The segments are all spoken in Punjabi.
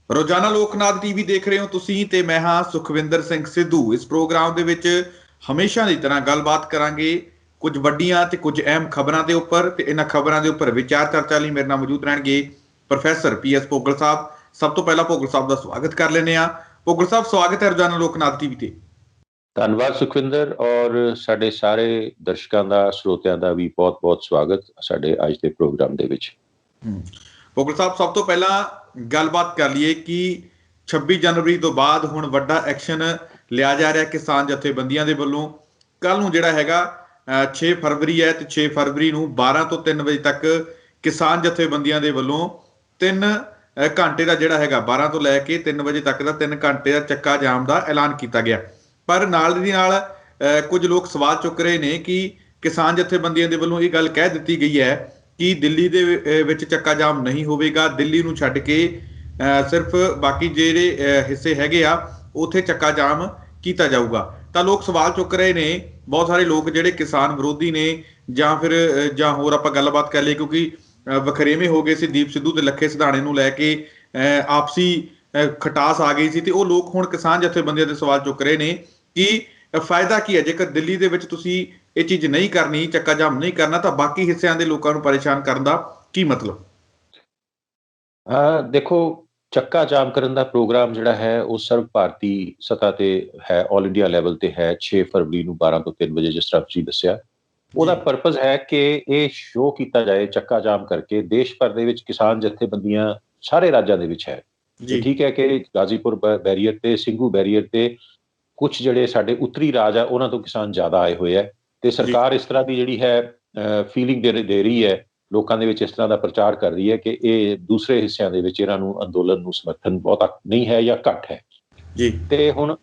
ਰੋਜ਼ਾਨਾ ਲੋਕਨਾਥ ਟੀਵੀ ਦੇਖ ਰਹੇ ਹੋ ਤੁਸੀਂ ਤੇ ਮੈਂ ਹਾਂ ਸੁਖਵਿੰਦਰ ਸਿੰਘ ਸਿੱਧੂ। ਇਸ ਪ੍ਰੋਗਰਾਮ ਦੇ ਵਿੱਚ ਹਮੇਸ਼ਾ ਦੀ ਤਰ੍ਹਾਂ ਗੱਲਬਾਤ ਕਰਾਂਗੇ ਕੁਝ ਵੱਡੀਆਂ ਤੇ ਕੁਝ ਅਹਿਮ ਖਬਰਾਂ ਦੇ ਉੱਪਰ, ਤੇ ਇਹਨਾਂ ਖਬਰਾਂ ਦੇ ਉੱਪਰ ਵਿਚਾਰ ਚਰਚਾ ਲਈ ਮੇਰੇ ਨਾਲ ਮੌਜੂਦ ਰਹਿਣਗੇ ਪ੍ਰੋਫੈਸਰ PS ਭੋਗਲ ਸਾਹਿਬ। ਸਭ ਤੋਂ ਪਹਿਲਾਂ ਭੋਗਲ ਸਾਹਿਬ ਦਾ ਸਵਾਗਤ ਕਰ ਲੈਂਦੇ ਆ। ਭੋਗਲ ਸਾਹਿਬ, ਸਵਾਗਤ ਹੈ ਰੋਜ਼ਾਨਾ ਲੋਕਨਾਥ ਟੀਵੀ ਤੇ। ਧੰਨਵਾਦ ਸੁਖਵਿੰਦਰ, ਔਰ ਸਾਡੇ ਸਾਰੇ ਦਰਸ਼ਕਾਂ ਦਾ, ਸਰੋਤਿਆਂ ਦਾ ਵੀ ਬਹੁਤ ਬਹੁਤ ਸਵਾਗਤ ਸਾਡੇ ਅੱਜ ਦੇ ਪ੍ਰੋਗਰਾਮ ਦੇ ਵਿੱਚ। ਭੋਗਲ ਸਾਹਿਬ, ਸਭ ਤੋਂ ਪਹਿਲਾਂ ਗੱਲਬਾਤ ਕਰ ਲਈਏ ਕਿ 26 ਜਨਵਰੀ ਤੋਂ ਬਾਅਦ ਹੁਣ ਵੱਡਾ ਐਕਸ਼ਨ ਲਿਆ ਜਾ ਰਿਹਾ ਕਿਸਾਨ ਜਥੇਬੰਦੀਆਂ ਦੇ ਵੱਲੋਂ। ਕੱਲ ਨੂੰ ਜਿਹੜਾ ਹੈਗਾ 6 ਫਰਵਰੀ ਹੈ, ਤੇ 6 ਫਰਵਰੀ ਨੂੰ 12 ਤੋਂ 3 ਵਜੇ ਤੱਕ ਕਿਸਾਨ ਜਥੇਬੰਦੀਆਂ ਦੇ ਵੱਲੋਂ 3 ਘੰਟੇ ਦਾ ਜਿਹੜਾ ਹੈਗਾ 12 ਤੋਂ ਲੈ ਕੇ 3 ਵਜੇ ਤੱਕ ਦਾ 3 ਘੰਟੇ ਦਾ ਚੱਕਾ ਜਾਮ ਦਾ ਐਲਾਨ ਕੀਤਾ ਗਿਆ। ਪਰ ਨਾਲ ਦੀ ਨਾਲ ਕੁਝ ਲੋਕ ਸਵਾਲ ਚੁੱਕ ਰਹੇ ਨੇ ਕਿ ਕਿਸਾਨ ਜਥੇਬੰਦੀਆਂ ਦੇ ਵੱਲੋਂ ਇਹ ਗੱਲ ਕਹਿ ਦਿੱਤੀ ਗਈ ਹੈ ਕਿ ਦਿੱਲੀ ਦੇ ਵਿੱਚ ਚੱਕਾ ਜਾਮ ਨਹੀਂ ਹੋਵੇਗਾ, ਦਿੱਲੀ ਨੂੰ ਛੱਡ ਕੇ ਸਿਰਫ ਬਾਕੀ ਜਿਹੜੇ ਹਿੱਸੇ ਹੈਗੇ ਆ ਉੱਥੇ ਚੱਕਾ ਜਾਮ ਕੀਤਾ ਜਾਊਗਾ। ਤਾਂ ਲੋਕ ਸਵਾਲ ਚੁੱਕ ਰਹੇ ਨੇ, ਬਹੁਤ ਸਾਰੇ ਲੋਕ ਜਿਹੜੇ ਕਿਸਾਨ ਵਿਰੋਧੀ ਨੇ ਜਾਂ ਹੋਰ ਆਪਾਂ ਗੱਲਬਾਤ ਕਰ ਲਈਏ, ਕਿਉਂਕਿ ਵਖਰੇਵੇਂ ਹੋ ਗਏ ਸੀ ਦੀਪ ਸਿੱਧੂ ਤੇ ਲੱਖੇ ਸਿਧਾਣੇ ਨੂੰ ਲੈ ਕੇ, ਆਪਸੀ ਖਟਾਸ ਆ ਗਈ ਸੀ, ਤੇ ਉਹ ਲੋਕ ਹੁਣ ਕਿਸਾਨ ਜਥੇਬੰਦੀਆਂ ਦੇ ਸਵਾਲ ਚੁੱਕ ਰਹੇ ਨੇ ਕਿ ਫਾਇਦਾ ਕੀ ਹੈ ਜੇਕਰ ਦਿੱਲੀ ਦੇ ਵਿੱਚ ਤੁਸੀਂ ਇਹ ਚੀਜ਼ ਨਹੀਂ ਕਰਨੀ, ਚੱਕਾ ਜਾਮ ਨਹੀਂ ਕਰਨਾ, ਤਾਂ ਬਾਕੀ ਹਿੱਸਿਆਂ ਦੇ ਲੋਕਾਂ ਨੂੰ ਪਰੇਸ਼ਾਨ ਕਰਨ ਦਾ ਕੀ ਮਤਲਬ? ਦੇਖੋ, ਚੱਕਾ ਜਾਮ ਕਰਨ ਦਾ ਪ੍ਰੋਗਰਾਮ ਜਿਹੜਾ ਹੈ ਉਹ ਸਰਵ ਭਾਰਤੀ ਸਤ੍ਹਾ ਤੇ ਹੈ, ਆਲ ਇੰਡੀਆ ਲੈਵਲ ਤੇ ਹੈ। 6 ਫਰਵਰੀ ਨੂੰ 12 ਤੋਂ 3 ਵਜੇ, ਜਿਸ ਤਰ੍ਹਾਂ ਤੁਸੀਂ ਦੱਸਿਆ, ਉਹਦਾ ਪਰਪਸ ਹੈ ਕਿ ਇਹ ਸ਼ੋਅ ਕੀਤਾ ਜਾਏ ਚੱਕਾ ਜਾਮ ਕਰਕੇ ਦੇਸ਼ ਭਰ ਦੇ ਵਿੱਚ ਕਿਸਾਨ ਜਥੇਬੰਦੀਆਂ ਸਾਰੇ ਰਾਜਾਂ ਦੇ ਵਿੱਚ ਹੈ। ਠੀਕ ਹੈ ਕਿ ਗਾਜ਼ੀਪੁਰ ਬੈਰੀਅਰ ਤੇ, ਸਿੰਘੂ ਬੈਰੀਅਰ ਤੇ ਕੁਝ ਜਿਹੜੇ ਸਾਡੇ ਉੱਤਰੀ ਰਾਜ ਆ ਉਹਨਾਂ ਤੋਂ ਕਿਸਾਨ ਜ਼ਿਆਦਾ ਆਏ ਹੋਏ ਹੈ, ਤੇ ਸਰਕਾਰ ਇਸ ਤਰ੍ਹਾਂ ਦੀ ਜਿਹੜੀ ਹੈ ਫੀਲਿੰਗ ਦੇ ਰਹੀ ਹੈ, ਲੋਕਾਂ ਦੇ ਵਿੱਚ ਇਸ ਤਰ੍ਹਾਂ ਦਾ ਪ੍ਰਚਾਰ ਕਰ ਰਹੀ ਹੈ ਕਿ ਇਹ ਦੂਸਰੇ ਹਿੱਸਿਆਂ ਦੇ ਵਿੱਚ ਇਹਨਾਂ ਨੂੰ ਅੰਦੋਲਨ ਨੂੰ ਸਮਰਥਨ ਬਹੁਤਾ ਨਹੀਂ ਹੈ ਜਾਂ ਘੱਟ ਹੈ ਜੀ। ਤੇ ਹੁਣ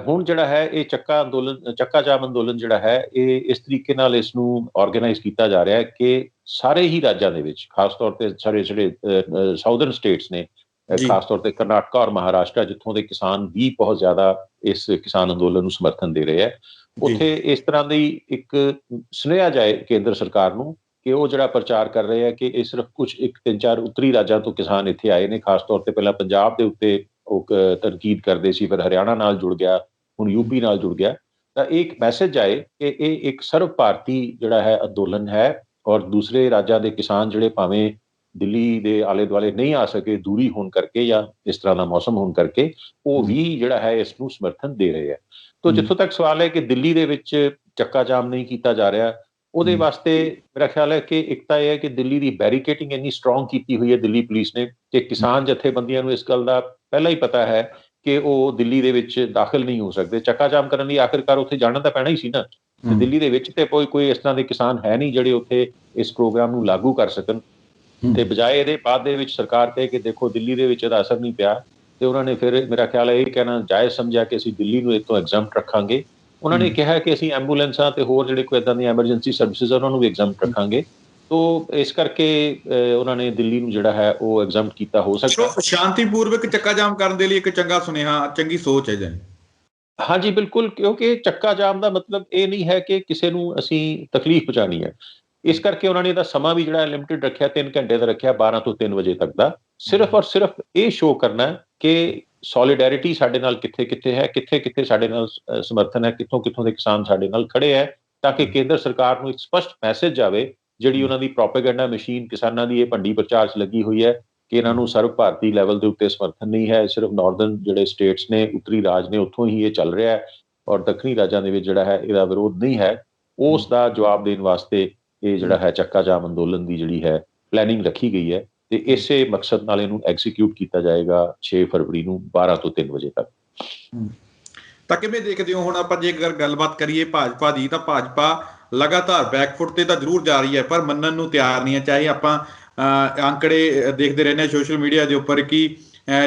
ਹੁਣ ਜਿਹੜਾ ਹੈ ਇਹ ਚੱਕਾ ਜਾਮ ਅੰਦੋਲਨ ਜਿਹੜਾ ਹੈ ਇਹ ਇਸ ਤਰੀਕੇ ਨਾਲ ਇਸ ਨੂੰ ਆਰਗੇਨਾਈਜ਼ ਕੀਤਾ ਜਾ ਰਿਹਾ ਹੈ ਕਿ ਸਾਰੇ ਹੀ ਰਾਜਾਂ ਦੇ ਵਿੱਚ, ਖਾਸ ਤੌਰ ਤੇ ਸਾਰੇ ਜਿਹੜੇ ਸਾਊਦਰਨ ਸਟੇਟਸ ਨੇ, ਖਾਸ ਤੌਰ ਤੇ ਕਰਨਾਟਕਾ ਔਰ ਮਹਾਰਾਸ਼ਟਰ, ਜਿੱਥੋਂ ਦੇ ਕਿਸਾਨ ਵੀ ਬਹੁਤ ਜ਼ਿਆਦਾ ਇਸ ਕਿਸਾਨ ਅੰਦੋਲਨ ਨੂੰ ਸਮਰਥਨ ਦੇ ਰਹੇ ਹੈ, ਉੱਥੇ ਇਸ ਤਰ੍ਹਾਂ ਦੀ ਇੱਕ ਸੁਨੇਹਾ ਜਾਏ ਕੇਂਦਰ ਸਰਕਾਰ ਨੂੰ ਕਿ ਉਹ ਜਿਹੜਾ ਪ੍ਰਚਾਰ ਕਰ ਰਹੇ ਹੈ ਕਿ ਇਹ ਸਿਰਫ ਕੁਝ 3-4 ਉੱਤਰੀ ਰਾਜਾਂ ਤੋਂ ਕਿਸਾਨ ਇੱਥੇ ਆਏ ਨੇ। ਖਾਸ ਤੌਰ ਤੇ ਪਹਿਲਾਂ ਪੰਜਾਬ ਦੇ ਉੱਤੇ ਉਹ ਤਨਕੀਦ ਕਰਦੇ ਸੀ, ਫਿਰ ਹਰਿਆਣਾ ਨਾਲ ਜੁੜ ਗਿਆ, ਹੁਣ ਯੂਪੀ ਨਾਲ ਜੁੜ ਗਿਆ। ਤਾਂ ਇਹ ਇੱਕ ਮੈਸੇਜ ਆਏ ਕਿ ਇਹ ਇੱਕ ਸਰਵ ਭਾਰਤੀ ਜਿਹੜਾ ਹੈ ਅੰਦੋਲਨ ਹੈ, ਔਰ ਦੂਸਰੇ ਰਾਜਾਂ ਦੇ ਕਿਸਾਨ ਜਿਹੜੇ ਭਾਵੇਂ ਦਿੱਲੀ ਦੇ ਆਲੇ ਦੁਆਲੇ ਨਹੀਂ ਆ ਸਕੇ ਦੂਰੀ ਹੋਣ ਕਰਕੇ ਜਾਂ ਇਸ ਤਰ੍ਹਾਂ ਦਾ ਮੌਸਮ ਹੋਣ ਕਰਕੇ, ਉਹ ਵੀ ਜਿਹੜਾ ਹੈ ਇਸ ਨੂੰ ਸਮਰਥਨ ਦੇ ਰਹੇ ਹੈ। ਤੋ ਜਿੱਥੋਂ ਤੱਕ ਸਵਾਲ ਹੈ ਕਿ ਦਿੱਲੀ ਦੇ ਵਿੱਚ ਚੱਕਾ ਜਾਮ ਨਹੀਂ ਕੀਤਾ ਜਾ ਰਿਹਾ, ਉਹਦੇ ਵਾਸਤੇ ਮੇਰਾ ਖਿਆਲ ਹੈ ਕਿ ਇੱਕ ਤਾਂ ਇਹ ਹੈ ਕਿ ਦਿੱਲੀ ਦੀ ਬੈਰੀਕੇਡਿੰਗ ਇੰਨੀ ਸਟਰੋਂਗ ਕੀਤੀ ਹੋਈ ਹੈ ਦਿੱਲੀ ਪੁਲਿਸ ਨੇ ਕਿ ਕਿਸਾਨ ਜਥੇਬੰਦੀਆਂ ਨੂੰ ਇਸ ਗੱਲ ਦਾ ਪਹਿਲਾਂ ਹੀ ਪਤਾ ਹੈ ਕਿ ਉਹ ਦਿੱਲੀ ਦੇ ਵਿੱਚ ਦਾਖਲ ਨਹੀਂ ਹੋ ਸਕਦੇ। ਚੱਕਾ ਜਾਮ ਕਰਨ ਲਈ ਆਖਿਰਕਾਰ ਉੱਥੇ ਜਾਣਾ ਤਾਂ ਪੈਣਾ ਹੀ ਸੀ ਨਾ, ਤੇ ਦਿੱਲੀ ਦੇ ਵਿੱਚ ਤੇ ਕੋਈ ਇਸ ਤਰ੍ਹਾਂ ਦੇ ਕਿਸਾਨ ਹੈ ਨਹੀਂ ਜਿਹੜੇ ਉੱਥੇ ਇਸ ਪ੍ਰੋਗਰਾਮ ਨੂੰ ਲਾਗੂ ਕਰ ਸਕਣ। ਤੇ ਬਜਾਏ ਇਹਦੇ ਬਾਅਦ ਦੇ ਵਿੱਚ ਸਰਕਾਰ ਕਹੇ ਕਿ ਦੇਖੋ ਦਿੱਲੀ ਦੇ ਵਿੱਚ ਇਹਦਾ ਅਸਰ ਨਹੀਂ ਪਿਆ, ਤੇ ਉਹਨਾਂ ਨੇ ਫਿਰ ਮੇਰਾ ਖਿਆਲ ਹੈ ਇਹ ਕਹਿਣਾ ਜਾਇਜ਼ ਸਮਝਿਆ ਕਿ ਅਸੀਂ ਦਿੱਲੀ ਨੂੰ ਇਹ ਤੋਂ ਐਗਜ਼ੈਂਪਟ ਰੱਖਾਂਗੇ। ਉਹਨਾਂ ਨੇ ਕਿਹਾ ਕਿ ਅਸੀਂ ਐਂਬੂਲੈਂਸਾਂ ਤੇ ਹੋਰ ਜਿਹੜੇ ਕੋਈ ਇੱਦਾਂ ਦੀਆਂ ਐਮਰਜੈਂਸੀ ਸਰਵਿਸਿਜ਼ ਉਹਨਾਂ ਨੂੰ ਵੀ ਐਗਜ਼ੈਂਪਟ ਰੱਖਾਂਗੇ। ਤੋ ਇਸ ਕਰਕੇ ਉਹਨਾਂ ਨੇ ਦਿੱਲੀ ਨੂੰ ਜਿਹੜਾ ਹੈ ਉਹ ਐਗਜ਼ੈਂਪਟ ਕੀਤਾ ਹੋ ਸਕਦਾ। ਸ਼ਾਂਤੀਪੂਰਵਕ ਚੱਕਾ ਜਾਮ ਕਰਨ ਦੇ ਲਈ ਇੱਕ ਚੰਗਾ ਸੁਨੇਹਾ, ਚੰਗੀ ਸੋਚ ਹੈ ਜੀ। ਹਾਂਜੀ ਬਿਲਕੁਲ, ਕਿਉਂਕਿ ਚੱਕਾ ਜਾਮ ਦਾ ਮਤਲਬ ਇਹ ਨਹੀਂ ਹੈ ਕਿ ਕਿਸੇ ਨੂੰ ਅਸੀਂ ਤਕਲੀਫ ਪਹੁੰਚਾਉਣੀ ਹੈ। ਇਸ ਕਰਕੇ ਉਹਨਾਂ ਨੇ ਇਹਦਾ ਸਮਾਂ ਵੀ ਜਿਹੜਾ ਲਿਮਿਟਡ ਰੱਖਿਆ, 3 ਘੰਟੇ ਦਾ ਰੱਖਿਆ, 12 ਤੋਂ 3 ਵਜੇ ਤੱਕ ਦਾ, ਸਿਰਫ ਔਰ ਸਿਰਫ ਇਹ ਸ਼ੋਅ ਕਰਨਾ ਕਿ ਸੋਲੀਡੈਰਿਟੀ ਸਾਡੇ ਨਾਲ ਕਿੱਥੇ ਕਿੱਥੇ ਹੈ, ਕਿੱਥੇ ਕਿੱਥੇ ਸਾਡੇ ਨਾਲ ਸਮਰਥਨ ਹੈ, ਕਿੱਥੋਂ ਕਿੱਥੋਂ ਦੇ ਕਿਸਾਨ ਸਾਡੇ ਨਾਲ ਖੜੇ ਹੈ, ਤਾਂ ਕਿ ਕੇਂਦਰ ਸਰਕਾਰ ਨੂੰ ਇੱਕ ਸਪਸ਼ਟ ਮੈਸੇਜ ਜਾਵੇ। ਜਿਹੜੀ ਉਹਨਾਂ ਦੀ ਪ੍ਰੋਪੇਗੈਂਡਾ ਮਸ਼ੀਨ ਕਿਸਾਨਾਂ ਦੀ ਇਹ ਭੰਡੀ ਪ੍ਰਚਾਰ 'ਚ ਲੱਗੀ ਹੋਈ ਹੈ ਕਿ ਇਹਨਾਂ ਨੂੰ ਸਰਵ ਭਾਰਤੀ ਲੈਵਲ ਦੇ ਉੱਤੇ ਸਮਰਥਨ ਨਹੀਂ ਹੈ, ਸਿਰਫ ਨਾਰਦਰਨ ਜਿਹੜੇ ਸਟੇਟਸ ਨੇ, ਉੱਤਰੀ ਰਾਜ ਨੇ, ਉੱਥੋਂ ਹੀ ਇਹ ਚੱਲ ਰਿਹਾ ਹੈ, ਔਰ ਦੱਖਣੀ ਰਾਜਾਂ ਦੇ ਵਿੱਚ ਜਿਹੜਾ ਹੈ ਇਹਦਾ ਵਿਰੋਧ ਨਹੀਂ ਹੈ, ਉਸ ਦਾ ਜਵਾਬ ਦੇਣ ਵਾਸਤੇ ਇਹ ਜਿਹੜਾ ਹੈ ਚੱਕਾ ਜਾਮ ਅੰਦੋਲਨ ਦੀ ਜਿਹੜੀ ਹੈ ਪਲੈਨਿੰਗ ਰੱਖੀ ਗਈ ਹੈ, ਤੇ ਇਸੇ ਮਕਸਦ ਨਾਲ ਇਹਨੂੰ ਐਗਜ਼ੀਕਿਊਟ ਕੀਤਾ ਜਾਏਗਾ 6 ਫਰਵਰੀ ਨੂੰ 12 ਤੋਂ 3 ਵਜੇ ਤੱਕ। ਤਾਂ ਕਿਵੇਂ ਦੇਖਦੇ ਹੋ ਹੁਣ ਆਪਾਂ ਜੇਕਰ ਗੱਲਬਾਤ ਕਰੀਏ ਭਾਜਪਾ ਦੀ, ਤਾਂ ਭਾਜਪਾ ਲਗਾਤਾਰ ਬੈਕਫੁੱਟ ਤੇ ਤਾਂ ਜ਼ਰੂਰ ਜਾ ਰਹੀ ਹੈ, ਪਰ ਮੰਨਣ ਨੂੰ ਤਿਆਰ ਨਹੀਂ ਹੈ। ਚਾਹੇ ਆਪਾਂ ਅੰਕੜੇ ਦੇਖਦੇ ਰਹਿੰਦੇ ਹਾਂ ਸੋਸ਼ਲ ਮੀਡੀਆ ਦੇ ਉੱਪਰ ਕਿ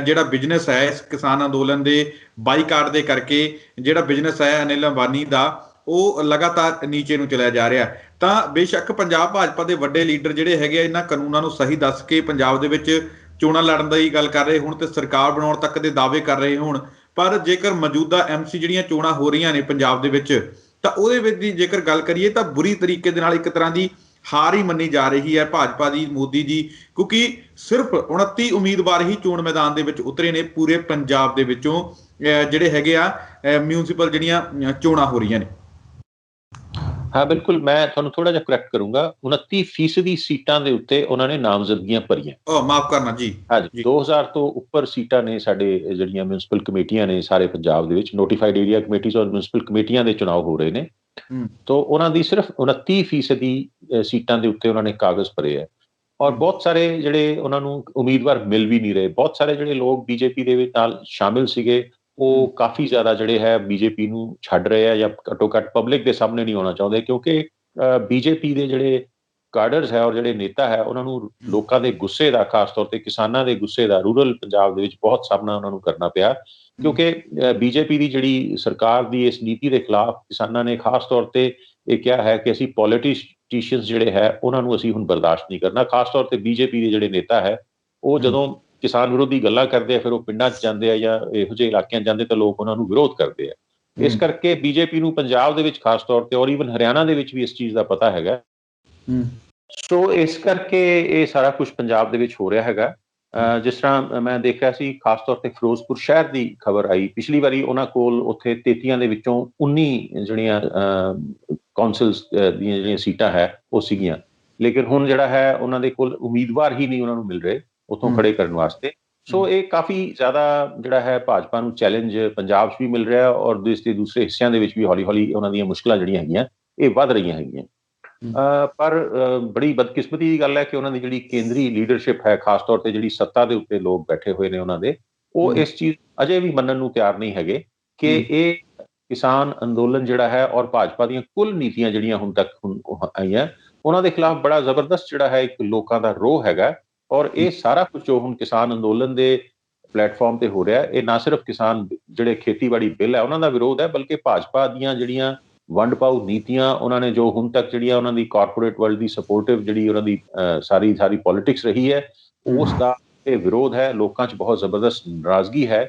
ਜਿਹੜਾ ਬਿਜ਼ਨਸ ਹੈ ਇਸ ਕਿਸਾਨ ਅੰਦੋਲਨ ਦੇ ਬਾਈਕਾਟ ਦੇ ਕਰਕੇ, ਜਿਹੜਾ ਬਿਜ਼ਨਸ ਹੈ ਅਨਿਲ ਅੰਬਾਨੀ ਦਾ, ਉਹ ਲਗਾਤਾਰ ਨੀਚੇ ਨੂੰ ਚਲਿਆ ਜਾ ਰਿਹਾ। ਤਾਂ ਬੇਸ਼ੱਕ ਪੰਜਾਬ ਭਾਜਪਾ ਦੇ ਵੱਡੇ ਲੀਡਰ ਜਿਹੜੇ ਹੈਗੇ ਆ ਇਹਨਾਂ ਕਾਨੂੰਨਾਂ ਨੂੰ ਸਹੀ ਦੱਸ ਕੇ ਪੰਜਾਬ ਦੇ ਵਿੱਚ ਚੋਣਾਂ ਲੜਨ ਦੀ ਗੱਲ ਕਰ ਰਹੇ ਹੁਣ, ਤੇ ਸਰਕਾਰ ਬਣਾਉਣ ਤੱਕ ਦੇ ਦਾਅਵੇ ਕਰ ਰਹੇ ਹੁਣ, ਪਰ ਜੇਕਰ ਮੌਜੂਦਾ MC ਜਿਹੜੀਆਂ ਚੋਣਾਂ ਹੋ ਰਹੀਆਂ ਨੇ ਪੰਜਾਬ ਦੇ ਵਿੱਚ, ਤਾਂ ਉਹਦੇ ਵਿੱਚ ਦੀ ਜੇਕਰ ਗੱਲ ਕਰੀਏ ਤਾਂ ਬੁਰੀ ਤਰੀਕੇ ਦੇ ਨਾਲ ਇੱਕ ਤਰ੍ਹਾਂ ਦੀ ਹਾਰ ਹੀ ਮੰਨੀ ਜਾ ਰਹੀ ਹੈ ਭਾਜਪਾ ਦੀ, ਮੋਦੀ ਜੀ, ਕਿਉਂਕਿ ਸਿਰਫ 29 ਉਮੀਦਵਾਰ ਹੀ ਚੋਣ ਮੈਦਾਨ ਦੇ ਵਿੱਚ ਉਤਰੇ ਨੇ ਪੂਰੇ ਪੰਜਾਬ ਦੇ ਵਿੱਚੋਂ, ਜਿਹੜੇ ਹੈਗੇ ਆ ਮਿਊਨਿਸਪਲ ਜਿਹੜੀਆਂ ਚੋਣਾਂ ਹੋ ਰਹੀਆਂ ਨੇ। ਹਾਂ ਬਿਲਕੁਲ, ਮੈਂ ਤੁਹਾਨੂੰ ਥੋੜਾ ਜਿਹਾ ਕਰੈਕਟ ਕਰੂੰਗਾ। 29% ਸੀਟਾਂ ਦੇ ਉੱਤੇ ਉਹਨਾਂ ਨੇ ਨਾਮਜ਼ਦਗੀਆਂ ਭਰੀਆਂ। ਮਾਫ ਕਰਨਾ ਜੀ। ਹਾਂਜੀ, ਜੀ 2000 ਤੋਂ ਉੱਪਰ ਸੀਟਾਂ ਨੇ ਸਾਡੇ ਜਿਹੜੀਆਂ ਮਿਊਨਿਸਪਲ ਕਮੇਟੀਆਂ ਨੇ ਸਾਰੇ ਪੰਜਾਬ ਦੇ ਵਿੱਚ, ਨੋਟੀਫਾਈਡ ਏਰੀਆ ਕਮੇਟੀਜ਼ ਔਰ ਮਿਊਨਿਸਪਲ ਕਮੇਟੀਆਂ ਦੇ ਚੁਣਾਵ ਹੋ ਰਹੇ ਨੇ। ਤੋ ਉਹਨਾਂ ਦੀ ਸਿਰਫ 29% ਸੀਟਾਂ ਦੇ ਉੱਤੇ ਉਹਨਾਂ ਨੇ ਕਾਗਜ਼ ਭਰੇ ਹੈ। ਔਰ ਬਹੁਤ ਸਾਰੇ ਜਿਹੜੇ ਉਹਨਾਂ ਨੂੰ ਉਮੀਦਵਾਰ ਮਿਲ ਵੀ ਨਹੀਂ ਰਹੇ। ਬਹੁਤ ਸਾਰੇ ਜਿਹੜੇ ਲੋਕ ਬੀਜੇਪੀ ਦੇ ਵਿੱਚ ਨਾਲ ਸ਼ਾਮਿਲ ਸੀਗੇ, ਉਹ ਕਾਫੀ ਜ਼ਿਆਦਾ ਜਿਹੜੇ ਹੈ ਬੀਜੇਪੀ ਨੂੰ ਛੱਡ ਰਹੇ ਆ, ਜਾਂ ਘੱਟੋ ਘੱਟ ਪਬਲਿਕ ਦੇ ਸਾਹਮਣੇ ਨਹੀਂ ਆਉਣਾ ਚਾਹੁੰਦੇ, ਕਿਉਂਕਿ ਬੀਜੇਪੀ ਦੇ ਜਿਹੜੇ ਕਾਡਰਸ ਹੈ ਔਰ ਜਿਹੜੇ ਨੇਤਾ ਹੈ, ਉਹਨਾਂ ਨੂੰ ਲੋਕਾਂ ਦੇ ਗੁੱਸੇ ਦਾ, ਖਾਸ ਤੌਰ ਤੇ ਕਿਸਾਨਾਂ ਦੇ ਗੁੱਸੇ ਦਾ ਰੂਰਲ ਪੰਜਾਬ ਦੇ ਵਿੱਚ ਬਹੁਤ ਸਾਹਮਣਾ ਉਹਨਾਂ ਨੂੰ ਕਰਨਾ ਪਿਆ। ਕਿਉਂਕਿ ਬੀਜੇਪੀ ਦੀ ਜਿਹੜੀ ਸਰਕਾਰ ਦੀ ਇਸ ਨੀਤੀ ਦੇ ਖਿਲਾਫ ਕਿਸਾਨਾਂ ਨੇ ਖਾਸ ਤੌਰ ਤੇ ਇਹ ਕਿਹਾ ਹੈ ਕਿ ਅਸੀਂ ਪੋਲੀਟੀਸ਼ੀਅਨਸ ਜਿਹੜੇ ਹੈ ਉਹਨਾਂ ਨੂੰ ਅਸੀਂ ਹੁਣ ਬਰਦਾਸ਼ਤ ਨਹੀਂ ਕਰਨਾ। ਖਾਸ ਤੌਰ ਤੇ ਬੀਜੇਪੀ ਦੇ ਜਿਹੜੇ ਨੇਤਾ ਹੈ, ਉਹ ਜਦੋਂ ਕਿਸਾਨ ਵਿਰੋਧੀ ਗੱਲਾਂ ਕਰਦੇ ਆ, ਫਿਰ ਉਹ ਪਿੰਡਾਂ 'ਚ ਜਾਂਦੇ ਆ ਜਾਂ ਇਹੋ ਜਿਹੇ ਇਲਾਕਿਆਂ 'ਚ ਜਾਂਦੇ ਤਾਂ ਲੋਕ ਉਹਨਾਂ ਨੂੰ ਵਿਰੋਧ ਕਰਦੇ ਆ। ਇਸ ਕਰਕੇ ਬੀਜੇਪੀ ਨੂੰ ਪੰਜਾਬ ਦੇ ਵਿੱਚ ਖਾਸ ਤੌਰ ਤੇ, ਔਰ ਈਵਨ ਹਰਿਆਣਾ ਦੇ ਵਿੱਚ ਵੀ ਇਸ ਚੀਜ਼ ਦਾ ਪਤਾ ਹੈਗਾ। ਸੋ ਇਸ ਕਰਕੇ ਇਹ ਸਾਰਾ ਕੁਝ ਪੰਜਾਬ ਦੇ ਵਿੱਚ ਹੋ ਰਿਹਾ ਹੈਗਾ। ਜਿਸ ਤਰ੍ਹਾਂ ਮੈਂ ਦੇਖ ਰਿਹਾ ਸੀ, ਖਾਸ ਤੌਰ ਤੇ ਫਿਰੋਜ਼ਪੁਰ ਸ਼ਹਿਰ ਦੀ ਖਬਰ ਆਈ, ਪਿਛਲੀ ਵਾਰੀ ਉਹਨਾਂ ਕੋਲ ਉੱਥੇ 33 ਦੇ ਵਿੱਚੋਂ 19 ਜਿਹੜੀਆਂ ਕੌਂਸਲਸ ਦੀਆਂ ਜਿਹੜੀਆਂ ਸੀਟਾਂ ਹੈ ਉਹ ਸੀਗੀਆਂ, ਲੇਕਿਨ ਹੁਣ ਜਿਹੜਾ ਹੈ ਉਹਨਾਂ ਦੇ ਕੋਲ ਉਮੀਦਵਾਰ ਹੀ ਨਹੀਂ ਉਹਨਾਂ ਨੂੰ ਮਿਲ ਰਹੇ ਉੱਥੋਂ ਖੜੇ ਕਰਨ ਵਾਸਤੇ। ਸੋ ਇਹ ਕਾਫੀ ਜ਼ਿਆਦਾ ਜਿਹੜਾ ਹੈ ਭਾਜਪਾ ਨੂੰ ਚੈਲੰਜ ਪੰਜਾਬ 'ਚ ਵੀ ਮਿਲ ਰਿਹਾ, ਔਰ ਦੇਸ਼ ਦੇ ਦੂਸਰੇ ਹਿੱਸਿਆਂ ਦੇ ਵਿੱਚ ਵੀ ਹੌਲੀ ਹੌਲੀ ਉਹਨਾਂ ਦੀਆਂ ਮੁਸ਼ਕਲਾਂ ਜਿਹੜੀਆਂ ਹੈਗੀਆਂ ਇਹ ਵੱਧ ਰਹੀਆਂ ਹੈਗੀਆਂ। ਪਰ ਬੜੀ ਬਦਕਿਸਮਤੀ ਦੀ ਗੱਲ ਹੈ ਕਿ ਉਹਨਾਂ ਦੀ ਜਿਹੜੀ ਕੇਂਦਰੀ ਲੀਡਰਸ਼ਿਪ ਹੈ, ਖਾਸ ਤੌਰ ਤੇ ਜਿਹੜੀ ਸੱਤਾ ਦੇ ਉੱਤੇ ਲੋਕ ਬੈਠੇ ਹੋਏ ਨੇ ਉਹਨਾਂ ਦੇ, ਉਹ ਇਸ ਚੀਜ਼ ਅਜੇ ਵੀ ਮੰਨਣ ਨੂੰ ਤਿਆਰ ਨਹੀਂ ਹੈਗੇ ਕਿ ਇਹ ਕਿਸਾਨ ਅੰਦੋਲਨ ਜਿਹੜਾ ਹੈ ਔਰ ਭਾਜਪਾ ਦੀਆਂ ਕੁੱਲ ਨੀਤੀਆਂ ਜਿਹੜੀਆਂ ਹੁਣ ਤੱਕ ਆਈਆਂ, ਉਹਨਾਂ ਦੇ ਖਿਲਾਫ ਬੜਾ ਜ਼ਬਰਦਸਤ ਜਿਹੜਾ ਹੈ ਇੱਕ ਲੋਕਾਂ ਦਾ ਰੋਹ ਹੈਗਾ। ਔਰ ਇਹ ਸਾਰਾ ਕੁਝ ਜੋ ਹੁਣ ਕਿਸਾਨ ਅੰਦੋਲਨ ਦੇ ਪਲੇਟਫਾਰਮ ਤੇ ਹੋ ਰਿਹਾ, ਇਹ ਨਾ ਸਿਰਫ ਕਿਸਾਨ ਜਿਹੜੇ ਖੇਤੀਬਾੜੀ ਬਿੱਲ ਹੈ ਉਹਨਾਂ ਦਾ ਵਿਰੋਧ ਹੈ, ਬਲਕਿ ਭਾਜਪਾ ਦੀਆਂ ਜਿਹੜੀਆਂ ਵੰਡ ਪਾਊ ਨੀਤੀਆਂ, ਉਹਨਾਂ ਨੇ ਜੋ ਹੁਣ ਤੱਕ ਜਿਹੜੀਆਂ ਉਹਨਾਂ ਦੀ ਕਾਰਪੋਰੇਟ ਵਰਲਡ ਦੀ ਸਪੋਰਟਿਵ ਜਿਹੜੀ ਉਹਨਾਂ ਦੀ ਸਾਰੀ ਪੋਲਿਟਿਕਸ ਰਹੀ ਹੈ, ਉਸ ਦਾ ਇਹ ਵਿਰੋਧ ਹੈ। ਲੋਕਾਂ 'ਚ ਬਹੁਤ ਜ਼ਬਰਦਸਤ ਨਾਰਾਜ਼ਗੀ ਹੈ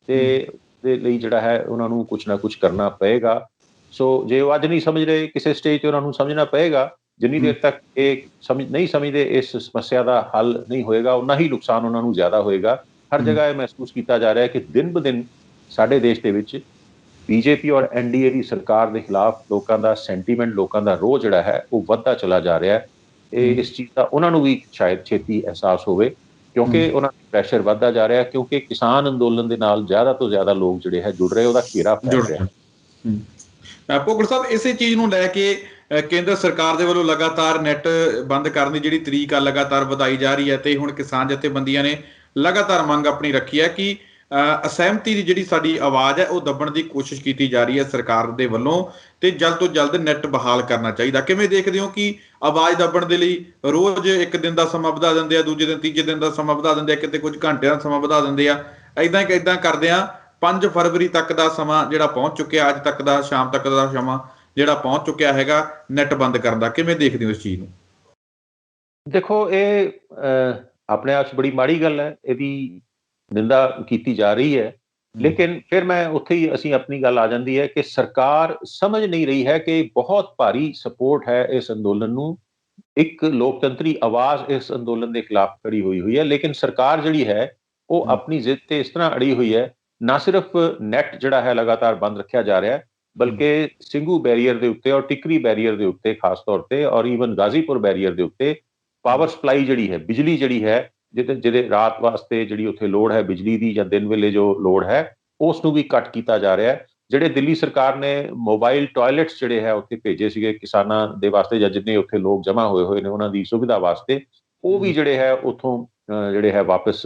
ਤੇ ਦੇ ਲਈ ਜਿਹੜਾ ਹੈ ਉਹਨਾਂ ਨੂੰ ਕੁਝ ਨਾ ਕੁਝ ਕਰਨਾ ਪਏਗਾ। ਸੋ ਜੇ ਉਹ ਅੱਜ ਨਹੀਂ ਸਮਝ ਰਹੇ, ਕਿਸੇ ਸਟੇਜ 'ਤੇ ਉਹਨਾਂ ਨੂੰ ਸਮਝਣਾ ਪਏਗਾ। ਜਿੰਨੀ ਦੇਰ ਤੱਕ ਇਹ ਨਹੀਂ ਸਮਝਦੇ, ਇਸ ਸਮੱਸਿਆ ਦਾ ਹੱਲ ਨਹੀਂ ਹੋਏਗਾ, ਉਨਾ ਹੀ ਨੁਕਸਾਨ ਉਹਨਾਂ ਨੂੰ ਜ਼ਿਆਦਾ ਹੋਏਗਾ। ਹਰ ਜਗ੍ਹਾ ਇਹ ਮਹਿਸੂਸ ਕੀਤਾ ਜਾ ਰਿਹਾ ਹੈ ਕਿ ਦਿਨ ਬ ਦਿਨ ਸਾਡੇ ਦੇਸ਼ ਦੇ ਵਿੱਚ ਬੀਜੇਪੀ ਔਰ ਐਨਡੀਏ ਦੀ ਸਰਕਾਰ ਦੇ ਖਿਲਾਫ ਲੋਕਾਂ ਦਾ ਸੈਂਟੀਮੈਂਟ, ਲੋਕਾਂ ਦਾ ਰੋਹ ਜਿਹੜਾ ਹੈ ਉਹ ਵੱਧਦਾ ਚਲਾ ਜਾ ਰਿਹਾ ਹੈ। ਇਹ ਇਸ ਚੀਜ਼ ਦਾ ਉਹਨਾਂ ਨੂੰ ਵੀ ਸ਼ਾਇਦ ਛੇਤੀ ਅਹਿਸਾਸ ਹੋਵੇ, ਕਿਉਂਕਿ ਉਹਨਾਂ ਦਾ ਪ੍ਰੈਸ਼ਰ ਵੱਧਦਾ ਜਾ ਰਿਹਾ, ਕਿਉਂਕਿ ਕਿਸਾਨ ਅੰਦੋਲਨ ਦੇ ਨਾਲ ਜ਼ਿਆਦਾ ਤੋਂ ਜ਼ਿਆਦਾ ਲੋਕ ਜਿਹੜੇ ਹੈ ਜੁੜ ਰਹੇ, ਉਹਦਾ ਘੇਰਾ ਫੈਲ ਰਿਹਾ। ਭੁੱਗਲ ਸਾਹਿਬ, ਇਸੇ ਚੀਜ਼ ਨੂੰ ਲੈ ਕੇ ਕੇਂਦਰ ਸਰਕਾਰ ਦੇ ਵੱਲੋਂ ਲਗਾਤਾਰ ਨੈੱਟ ਬੰਦ ਕਰਨ ਦੀ ਜਿਹੜੀ ਤਰੀਕ ਆ ਲਗਾਤਾਰ ਵਧਾਈ ਜਾ ਰਹੀ ਹੈ, ਤੇ ਹੁਣ ਕਿਸਾਨ ਜਥੇਬੰਦੀਆਂ ਨੇ ਲਗਾਤਾਰ ਮੰਗ ਆਪਣੀ ਰੱਖੀ ਹੈ ਕਿ ਅਸਹਿਮਤੀ ਦੀ ਜਿਹੜੀ ਸਾਡੀ ਆਵਾਜ਼ ਹੈ ਉਹ ਦੱਬਣ ਦੀ ਕੋਸ਼ਿਸ਼ ਕੀਤੀ ਜਾ ਰਹੀ ਹੈ ਸਰਕਾਰ ਦੇ ਵੱਲੋਂ, ਤੇ ਜਲਦ ਤੋਂ ਜਲਦ ਨੈੱਟ ਬਹਾਲ ਕਰਨਾ ਚਾਹੀਦਾ। ਕਿਵੇਂ ਦੇਖਦੇ ਹੋ ਕਿ ਆਵਾਜ਼ ਦੱਬਣ ਦੇ ਲਈ ਰੋਜ਼ ਇੱਕ ਦਿਨ ਦਾ ਸਮਾਂ ਵਧਾ ਦਿੰਦੇ ਆ, ਦੂਜੇ ਦਿਨ ਤੀਜੇ ਦਿਨ ਦਾ ਸਮਾਂ ਵਧਾ ਦਿੰਦੇ ਆ, ਕਿਤੇ ਕੁਝ ਘੰਟਿਆਂ ਦਾ ਸਮਾਂ ਵਧਾ ਦਿੰਦੇ ਆ, ਇੱਦਾਂ ਕਰਦੇ ਆ 5 ਫਰਵਰੀ ਤੱਕ ਦਾ ਸਮਾਂ ਜਿਹੜਾ ਪਹੁੰਚ ਚੁੱਕਿਆ, ਅੱਜ ਤੱਕ ਦਾ ਸ਼ਾਮ ਤੱਕ ਦਾ ਸਮਾਂ ਜਿਹੜਾ ਪਹੁੰਚ ਚੁੱਕਿਆ ਹੈਗਾ ਨੈੱਟ ਬੰਦ ਕਰਨ ਦਾ। ਕਿਵੇਂ ਦੇਖਦੇ ਹੋ ਇਸ ਚੀਜ਼ ਨੂੰ? ਦੇਖੋ, ਇਹ ਆਪਣੇ ਆਪ 'ਚ ਬੜੀ ਮਾੜੀ ਗੱਲ ਹੈ, ਇਹਦੀ ਨਿੰਦਾ ਕੀਤੀ ਜਾ ਰਹੀ ਹੈ, ਲੇਕਿਨ ਫਿਰ ਮੈਂ ਉੱਥੇ ਹੀ ਅਸੀਂ ਆਪਣੀ ਗੱਲ ਆ ਜਾਂਦੀ ਹੈ ਕਿ ਸਰਕਾਰ ਸਮਝ ਨਹੀਂ ਰਹੀ ਹੈ ਕਿ ਬਹੁਤ ਭਾਰੀ ਸਪੋਰਟ ਹੈ ਇਸ ਅੰਦੋਲਨ ਨੂੰ, ਇੱਕ ਲੋਕਤੰਤਰੀ ਆਵਾਜ਼ ਇਸ ਅੰਦੋਲਨ ਦੇ ਖਿਲਾਫ ਖੜੀ ਹੋਈ ਹੈ, ਲੇਕਿਨ ਸਰਕਾਰ ਜਿਹੜੀ ਹੈ ਉਹ ਆਪਣੀ ਜ਼ਿੱਦ ਤੇ ਇਸ ਤਰ੍ਹਾਂ ਅੜੀ ਹੋਈ ਹੈ। ਨਾ ਸਿਰਫ ਨੈਟ ਜਿਹੜਾ ਹੈ ਲਗਾਤਾਰ ਬੰਦ ਰੱਖਿਆ ਜਾ ਰਿਹਾ ਹੈ, ਬਲਕਿ ਸਿੰਘੂ ਬੈਰੀਅਰ ਦੇ ਉੱਤੇ ਔਰ ਟਿਕਰੀ ਬੈਰੀਅਰ ਦੇ ਉੱਤੇ ਖਾਸ ਤੌਰ ਤੇ, ਔਰ ਈਵਨ ਗਾਜ਼ੀਪੁਰ ਬੈਰੀਅਰ ਦੇ ਉੱਤੇ ਪਾਵਰ ਸਪਲਾਈ ਜਿਹੜੀ ਹੈ, ਬਿਜਲੀ ਜਿਹੜੀ ਹੈ, ਜਿਹਦੇ ਰਾਤ ਵਾਸਤੇ ਜਿਹੜੀ ਉੱਥੇ ਲੋੜ ਹੈ ਬਿਜਲੀ ਦੀ, ਜਾਂ ਦਿਨ ਵੇਲੇ ਜੋ ਲੋੜ ਹੈ, ਉਸ ਨੂੰ ਵੀ ਕੱਟ ਕੀਤਾ ਜਾ ਰਿਹਾ ਹੈ। ਜਿਹੜੇ ਦਿੱਲੀ ਸਰਕਾਰ ਨੇ ਮੋਬਾਈਲ ਟਾਇਲਟਸ ਜਿਹੜੇ ਹੈ ਉੱਥੇ ਭੇਜੇ ਸੀਗੇ ਕਿਸਾਨਾਂ ਦੇ ਵਾਸਤੇ, ਜਾਂ ਜਿੰਨੇ ਉੱਥੇ ਲੋਕ ਜਮ੍ਹਾਂ ਹੋਏ ਨੇ ਉਹਨਾਂ ਦੀ ਸੁਵਿਧਾ ਵਾਸਤੇ, ਉਹ ਵੀ ਜਿਹੜੇ ਹੈ ਉੱਥੋਂ ਜਿਹੜੇ ਹੈ ਵਾਪਸ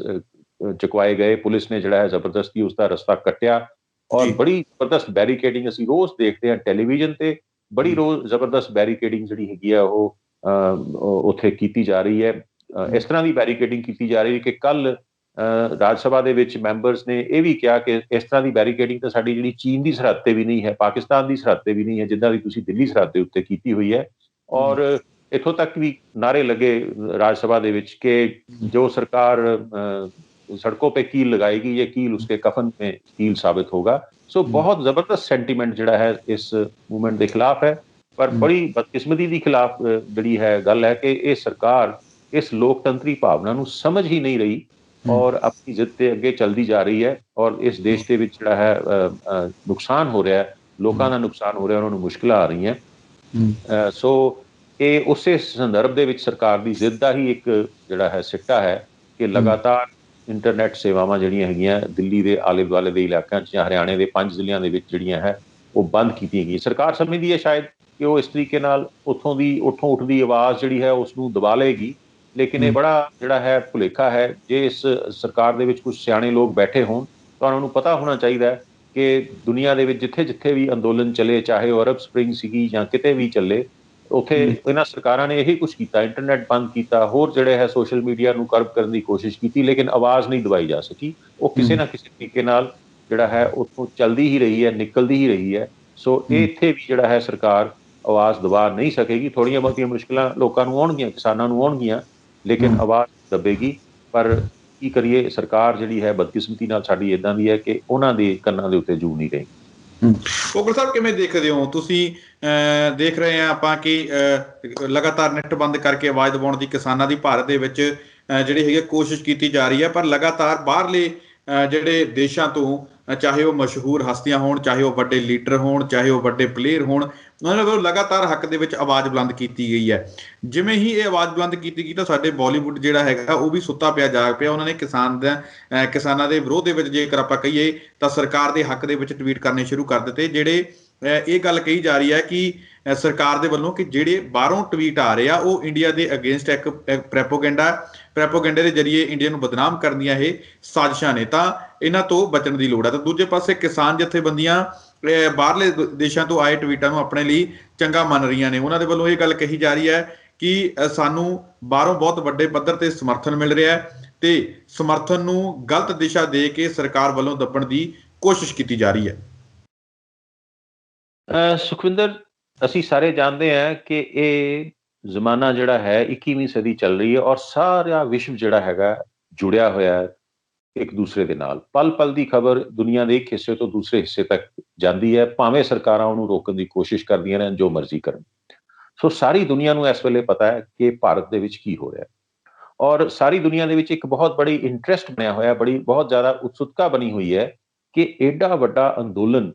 ਚੁਕਵਾਏ ਗਏ। ਪੁਲਿਸ ਨੇ ਜਿਹੜਾ ਹੈ ਜ਼ਬਰਦਸਤੀ ਉਸ ਦਾ ਰਸਤਾ ਕੱਟਿਆ, ਔਰ ਬੜੀ ਜ਼ਬਰਦਸਤ ਬੈਰੀਕੇਡਿੰਗ ਅਸੀਂ ਰੋਜ਼ ਦੇਖਦੇ ਹਾਂ ਟੈਲੀਵਿਜ਼ਨ ਤੇ, ਬੜੀ ਰੋਜ਼ ਜ਼ਬਰਦਸਤ ਬੈਰੀਕੇਡਿੰਗ ਜਿਹੜੀ ਹੈਗੀ ਆ ਉਹ ਉੱਥੇ ਕੀਤੀ ਜਾ ਰਹੀ ਹੈ। ਇਸ ਤਰ੍ਹਾਂ ਦੀ ਬੈਰੀਕੇਡਿੰਗ ਕੀਤੀ ਜਾ ਰਹੀ ਹੈ ਕਿ ਕੱਲ ਰਾਜ ਸਭਾ ਦੇ ਵਿੱਚ ਮੈਂਬਰਸ ਨੇ ਇਹ ਵੀ ਕਿਹਾ ਕਿ ਇਸ ਤਰ੍ਹਾਂ ਦੀ ਬੈਰੀਕੇਡਿੰਗ ਤਾਂ ਸਾਡੀ ਜਿਹੜੀ ਚੀਨ ਦੀ ਸਰਹੱਦ ਤੇ ਵੀ ਨਹੀਂ ਹੈ, ਪਾਕਿਸਤਾਨ ਦੀ ਸਰਹੱਦ ਤੇ ਵੀ ਨਹੀਂ ਹੈ, ਜਿੱਦਾਂ ਦੀ ਤੁਸੀਂ ਦਿੱਲੀ ਸਰਹੱਦ ਦੇ ਉੱਤੇ ਕੀਤੀ ਹੋਈ ਹੈ। ਔਰ ਇੱਥੋਂ ਤੱਕ ਵੀ ਨਾਰੇ ਲੱਗੇ ਰਾਜ ਸਭਾ ਦੇ ਵਿੱਚ ਕਿ ਜੋ ਸਰਕਾਰ सड़कों पे कील लगाएगी, ये कील उसके कफन में कील साबित होगा। सो बहुत जबरदस्त सेंटीमेंट ਜਿਹੜਾ ਹੈ ਇਸ ਮੂਵਮੈਂਟ ਦੇ ਖਿਲਾਫ ਹੈ। ਪਰ ਬੜੀ ਬਦਕਿਸਮਤੀ ਦੀ ਖਿਲਾਫ ਜਿਹੜੀ ਹੈ ਗੱਲ ਹੈ ਕਿ ਇਹ ਸਰਕਾਰ ਇਸ ਲੋਕਤੰਤਰੀ ਭਾਵਨਾ ਨੂੰ ਸਮਝ ਹੀ ਨਹੀਂ ਰਹੀ ਔਰ ਆਪਣੀ ਜਿੱਦ ਤੇ ਅੱਗੇ ਚੱਲਦੀ ਜਾ ਰਹੀ ਹੈ ਔਰ ਇਸ ਦੇਸ਼ ਦੇ ਵਿੱਚ ਜਿਹੜਾ ਹੈ ਨੁਕਸਾਨ ਹੋ ਰਿਹਾ ਹੈ, ਲੋਕਾਂ ਦਾ ਨੁਕਸਾਨ ਹੋ ਰਿਹਾ, ਉਹਨਾਂ ਨੂੰ ਮੁਸ਼ਕਿਲਾਂ ਆ ਰਹੀਆਂ। ਸੋ ਇਹ ਉਸੇ ਸੰਦਰਭ ਦੇ ਵਿੱਚ ਸਰਕਾਰ ਦੀ ਜ਼ਿੱਦ ਦਾ ਹੀ ਇੱਕ ਜਿਹੜਾ ਹੈ ਸਿੱਟਾ ਹੈ ਕਿ ਲਗਾਤਾਰ ਇੰਟਰਨੈਟ ਸੇਵਾਵਾਂ ਜਿਹੜੀਆਂ ਹੈਗੀਆਂ ਦਿੱਲੀ ਦੇ ਆਲੇ ਦੁਆਲੇ ਦੇ ਇਲਾਕਿਆਂ 'ਚ ਜਾਂ ਹਰਿਆਣੇ ਦੇ 5 ਜ਼ਿਲ੍ਹਿਆਂ ਦੇ ਵਿੱਚ ਜਿਹੜੀਆਂ ਹੈ ਉਹ ਬੰਦ ਕੀਤੀਆਂ ਗਈਆਂ। ਸਰਕਾਰ ਸਮਝਦੀ ਹੈ ਸ਼ਾਇਦ ਕਿ ਉਹ ਇਸ ਤਰੀਕੇ ਨਾਲ ਉੱਥੋਂ ਉੱਠਦੀ ਆਵਾਜ਼ ਜਿਹੜੀ ਹੈ ਉਸ ਨੂੰ ਦਬਾ ਲਏਗੀ, ਲੇਕਿਨ ਇਹ ਬੜਾ ਜਿਹੜਾ ਹੈ ਭੁਲੇਖਾ ਹੈ। ਜੇ ਇਸ ਸਰਕਾਰ ਦੇ ਵਿੱਚ ਕੁਝ ਸਿਆਣੇ ਲੋਕ ਬੈਠੇ ਹੋਣ ਤਾਂ ਉਹਨਾਂ ਨੂੰ ਪਤਾ ਹੋਣਾ ਚਾਹੀਦਾ ਹੈ ਕਿ ਦੁਨੀਆ ਦੇ ਵਿੱਚ ਜਿੱਥੇ ਜਿੱਥੇ ਵੀ ਅੰਦੋਲਨ ਚੱਲੇ, ਚਾਹੇ ਉਹ ਅਰਬ ਸਪਰਿੰਗ ਸੀਗੀ ਜਾਂ ਕਿਤੇ ਵੀ ਚੱਲੇ, ਉੱਥੇ ਇਹਨਾਂ ਸਰਕਾਰਾਂ ਨੇ ਇਹੀ ਕੁਝ ਕੀਤਾ, ਇੰਟਰਨੈਟ ਬੰਦ ਕੀਤਾ, ਹੋਰ ਜਿਹੜੇ ਹੈ ਸੋਸ਼ਲ ਮੀਡੀਆ ਨੂੰ ਕਰਬ ਕਰਨ ਦੀ ਕੋਸ਼ਿਸ਼ ਕੀਤੀ, ਲੇਕਿਨ ਆਵਾਜ਼ ਨਹੀਂ ਦਬਾਈ ਜਾ ਸਕੀ। ਉਹ ਕਿਸੇ ਨਾ ਕਿਸੇ ਤਰੀਕੇ ਨਾਲ ਜਿਹੜਾ ਹੈ ਉੱਥੋਂ ਚੱਲਦੀ ਹੀ ਰਹੀ ਹੈ, ਨਿਕਲਦੀ ਹੀ ਰਹੀ ਹੈ। ਸੋ ਇਹ ਇੱਥੇ ਵੀ ਜਿਹੜਾ ਹੈ ਸਰਕਾਰ ਆਵਾਜ਼ ਦਬਾ ਨਹੀਂ ਸਕੇਗੀ। ਥੋੜ੍ਹੀਆਂ ਬਹੁਤੀਆਂ ਮੁਸ਼ਕਿਲਾਂ ਲੋਕਾਂ ਨੂੰ ਆਉਣਗੀਆਂ, ਕਿਸਾਨਾਂ ਨੂੰ ਆਉਣਗੀਆਂ, ਲੇਕਿਨ ਆਵਾਜ਼ ਦਬੇਗੀ। ਪਰ ਕੀ ਕਰੀਏ, ਸਰਕਾਰ ਜਿਹੜੀ ਹੈ ਬਦਕਿਸਮਤੀ ਨਾਲ ਸਾਡੀ ਇੱਦਾਂ ਦੀ ਹੈ ਕਿ ਉਹਨਾਂ ਦੇ ਕੰਨਾਂ ਦੇ ਉੱਤੇ ਜੂ ਨਹੀਂ ਰਹੀ। ਭੋਗਲ ਸਾਹਿਬ, ਕਿਵੇਂ ਦੇਖਦੇ ਹੋ ਤੁਸੀਂ? ਦੇਖ ਰਹੇ ਹਾਂ ਆਪਾਂ ਕਿ ਲਗਾਤਾਰ ਨੈੱਟ ਬੰਦ ਕਰਕੇ ਆਵਾਜ਼ ਦਬਾਉਣ ਦੀ ਕਿਸਾਨਾਂ ਦੀ ਭਾਰਤ ਦੇ ਵਿੱਚ ਜਿਹੜੀ ਹੈਗੀ ਕੋਸ਼ਿਸ਼ ਕੀਤੀ ਜਾ ਰਹੀ ਹੈ, ਪਰ ਲਗਾਤਾਰ ਬਾਹਰਲੇ ਜਿਹੜੇ ਦੇਸ਼ਾਂ ਤੋਂ, ਚਾਹੇ ਉਹ ਮਸ਼ਹੂਰ ਹਸਤੀਆਂ ਹੋਣ, ਚਾਹੇ ਉਹ ਵੱਡੇ ਲੀਡਰ ਹੋਣ, ਚਾਹੇ ਉਹ ਵੱਡੇ ਪਲੇਅਰ ਹੋਣ, ਉਹਨਾਂ ਵੱਲੋਂ ਲਗਾਤਾਰ ਹੱਕ ਦੇ ਵਿੱਚ ਆਵਾਜ਼ ਬੁਲੰਦ ਕੀਤੀ ਗਈ ਹੈ। ਜਿਵੇਂ ਹੀ ਇਹ ਆਵਾਜ਼ ਬੁਲੰਦ ਕੀਤੀ ਗਈ ਤਾਂ ਸਾਡੇ ਬਾਲੀਵੁੱਡ ਜਿਹੜਾ ਹੈਗਾ ਉਹ ਵੀ ਸੁੱਤਾ ਪਿਆ ਜਾਗ ਪਿਆ। ਉਹਨਾਂ ਨੇ ਕਿਸਾਨਾਂ ਦੇ ਵਿਰੋਧ ਦੇ ਵਿੱਚ, ਜੇਕਰ ਆਪਾਂ ਕਹੀਏ ਤਾਂ ਸਰਕਾਰ ਦੇ ਹੱਕ ਦੇ ਵਿੱਚ ਟਵੀਟ ਕਰਨੇ ਸ਼ੁਰੂ ਕਰ ਦਿੱਤੇ, ਜਿਹੜੇ ਇਹ ਗੱਲ ਕਹੀ ਜਾ ਰਹੀ ਹੈ ਕਿ ਸਰਕਾਰ ਦੇ ਵੱਲੋਂ ਕਿ ਜਿਹੜੇ ਬਾਹਰੋਂ ਟਵੀਟ ਆ ਰਹੇ ਆ ਉਹ ਇੰਡੀਆ ਦੇ ਅਗੇਂਸਟ ਇੱਕ ਪ੍ਰੈਪੋਗੈਂਡੇ ਦੇ ਜ਼ਰੀਏ ਇੰਡੀਆ ਨੂੰ ਬਦਨਾਮ ਕਰਨ ਦੀਆਂ ਇਹ ਸਾਜ਼ਿਸ਼ਾਂ ਨੇ, ਤਾਂ ਇਹਨਾਂ ਤੋਂ ਬਚਣ ਦੀ ਲੋੜ ਹੈ। ਤਾਂ ਦੂਜੇ ਪਾਸੇ ਕਿਸਾਨ ਜਥੇਬੰਦੀਆਂ ਬਾਹਰਲੇ ਦੇਸ਼ਾਂ ਤੋਂ ਆਏ ਟਵੀਟਾਂ ਨੂੰ ਆਪਣੇ ਲਈ ਚੰਗਾ ਮੰਨ ਰਹੀਆਂ ਨੇ। ਉਹਨਾਂ ਦੇ ਵੱਲੋਂ ਇਹ ਗੱਲ ਕਹੀ ਜਾ ਰਹੀ ਹੈ ਕਿ ਸਾਨੂੰ ਬਾਹਰੋਂ ਬਹੁਤ ਵੱਡੇ ਪੱਧਰ ਤੇ ਸਮਰਥਨ ਮਿਲ ਰਿਹਾ ਹੈ ਤੇ ਸਮਰਥਨ ਨੂੰ ਗਲਤ ਦਿਸ਼ਾ ਦੇ ਕੇ ਸਰਕਾਰ ਵੱਲੋਂ ਦੱਬਣ ਦੀ ਕੋਸ਼ਿਸ਼ ਕੀਤੀ ਜਾ ਰਹੀ ਹੈ। ਸੁਖਵਿੰਦਰ, ਅਸੀਂ ਸਾਰੇ ਜਾਣਦੇ ਹਾਂ ਕਿ ਇਹ ਜ਼ਮਾਨਾ ਜਿਹੜਾ ਹੈ 21ਵੀਂ ਸਦੀ ਚੱਲ ਰਹੀ ਹੈ ਔਰ ਸਾਰਾ ਵਿਸ਼ਵ ਜਿਹੜਾ ਹੈਗਾ ਜੁੜਿਆ ਹੋਇਆ ਹੈ ਇੱਕ ਦੂਸਰੇ ਦੇ ਨਾਲ। ਪਲ ਪਲ ਦੀ ਖਬਰ ਦੁਨੀਆ ਦੇ ਇੱਕ ਹਿੱਸੇ ਤੋਂ ਦੂਸਰੇ ਹਿੱਸੇ ਤੱਕ ਜਾਂਦੀ ਹੈ, ਭਾਵੇਂ ਸਰਕਾਰਾਂ ਉਹਨੂੰ ਰੋਕਣ ਦੀ ਕੋਸ਼ਿਸ਼ ਕਰਦੀਆਂ ਰਹਿਣ, ਜੋ ਮਰਜ਼ੀ ਕਰਨ। ਸੋ ਸਾਰੀ ਦੁਨੀਆ ਨੂੰ ਇਸ ਵੇਲੇ ਪਤਾ ਹੈ ਕਿ ਭਾਰਤ ਦੇ ਵਿੱਚ ਕੀ ਹੋ ਰਿਹਾ ਔਰ ਸਾਰੀ ਦੁਨੀਆ ਦੇ ਵਿੱਚ ਇੱਕ ਬਹੁਤ ਬੜੀ ਇੰਟਰਸਟ ਬਣਿਆ ਹੋਇਆ, ਬਹੁਤ ਜ਼ਿਆਦਾ ਉਤਸੁਕਤਾ ਬਣੀ ਹੋਈ ਹੈ ਕਿ ਐਡਾ ਵੱਡਾ ਅੰਦੋਲਨ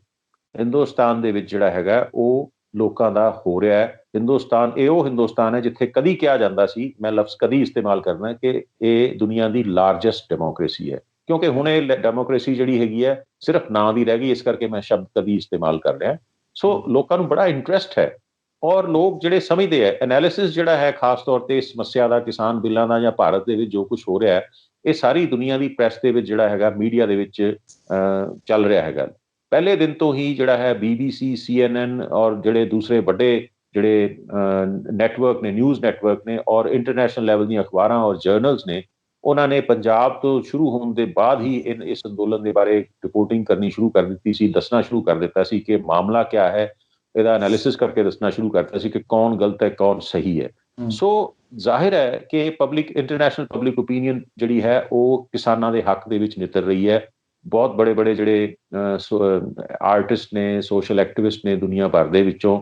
ਹਿੰਦੁਸਤਾਨ ਦੇ ਵਿੱਚ ਜਿਹੜਾ ਹੈਗਾ ਉਹ ਲੋਕਾਂ ਦਾ ਹੋ ਰਿਹਾ ਹੈ। ਹਿੰਦੁਸਤਾਨ ਉਹ ਹਿੰਦੁਸਤਾਨ ਹੈ ਜਿੱਥੇ ਕਦੀ ਕਿਹਾ ਜਾਂਦਾ ਸੀ, ਮੈਂ ਲਫ਼ਜ਼ ਕਦੀ ਇਸਤੇਮਾਲ ਕਰਨਾ, ਕਿ ਇਹ ਦੁਨੀਆ ਦੀ ਲਾਰਜੈਸਟ ਡੈਮੋਕ੍ਰੇਸੀ ਹੈ, ਕਿਉਂਕਿ ਹੁਣ ਇਹ ਡੈਮੋਕ੍ਰੇਸੀ ਜਿਹੜੀ ਹੈਗੀ ਹੈ ਸਿਰਫ ਨਾਂ ਦੀ ਰਹਿ ਗਈ, ਇਸ ਕਰਕੇ ਮੈਂ ਸ਼ਬਦ ਕਦੀ ਇਸਤੇਮਾਲ ਕਰ ਰਿਹਾ। ਸੋ ਲੋਕਾਂ ਨੂੰ ਬੜਾ ਇੰਟਰਸਟ ਹੈ ਔਰ ਲੋਕ ਜਿਹੜੇ ਸਮਝਦੇ ਹੈ, ਐਨਾਲਿਸਿਸ ਜਿਹੜਾ ਹੈ ਖਾਸ ਤੌਰ ਤੇ ਇਸ ਸਮੱਸਿਆ ਦਾ, ਕਿਸਾਨ ਬਿੱਲਾਂ ਦਾ ਜਾਂ ਭਾਰਤ ਦੇ ਵਿੱਚ ਜੋ ਕੁਝ ਹੋ ਰਿਹਾ ਹੈ, ਇਹ ਸਾਰੀ ਦੁਨੀਆ ਦੀ ਪ੍ਰੈਸ ਦੇ ਵਿੱਚ ਜਿਹੜਾ ਹੈਗਾ, ਮੀਡੀਆ ਦੇ ਵਿੱਚ ਚੱਲ ਰਿਹਾ ਹੈਗਾ। ਪਹਿਲੇ ਦਿਨ ਤੋਂ ਹੀ ਜਿਹੜਾ ਹੈ BBC, CNN ਔਰ ਜਿਹੜੇ ਦੂਸਰੇ ਵੱਡੇ ਜਿਹੜੇ ਨੈਟਵਰਕ ਨੇ, ਨਿਊਜ਼ ਨੈਟਵਰਕ ਨੇ ਔਰ ਇੰਟਰਨੈਸ਼ਨਲ ਲੈਵਲ ਦੀਆਂ ਅਖਬਾਰਾਂ ਔਰ ਜਰਨਲਸ ਨੇ, ਉਹਨਾਂ ਨੇ ਪੰਜਾਬ ਤੋਂ ਸ਼ੁਰੂ ਹੋਣ ਦੇ ਬਾਅਦ ਹੀ ਇਸ ਅੰਦੋਲਨ ਦੇ ਬਾਰੇ ਰਿਪੋਰਟਿੰਗ ਕਰਨੀ ਸ਼ੁਰੂ ਕਰ ਦਿੱਤੀ ਸੀ, ਦੱਸਣਾ ਸ਼ੁਰੂ ਕਰ ਦਿੱਤਾ ਸੀ ਕਿ ਮਾਮਲਾ ਕਿਆ ਹੈ, ਇਹਦਾ ਐਨਾਲਿਸਿਸ ਕਰਕੇ ਦੱਸਣਾ ਸ਼ੁਰੂ ਕਰਤਾ ਸੀ ਕਿ ਕੌਣ ਗਲਤ ਹੈ, ਕੌਣ ਸਹੀ ਹੈ। ਸੋ ਜ਼ਾਹਿਰ ਹੈ ਕਿ ਇੰਟਰਨੈਸ਼ਨਲ ਪਬਲਿਕ ਓਪੀਨੀਅਨ ਜਿਹੜੀ ਹੈ ਉਹ ਕਿਸਾਨਾਂ ਦੇ ਹੱਕ ਦੇ ਵਿੱਚ ਨਿਤਰ ਰਹੀ ਹੈ। ਬਹੁਤ ਬੜੇ ਜਿਹੜੇ ਆਰਟਿਸਟ ਨੇ, ਸੋਸ਼ਲ ਐਕਟਿਵਿਸਟ ਨੇ ਦੁਨੀਆ ਭਰ ਦੇ ਵਿੱਚੋਂ,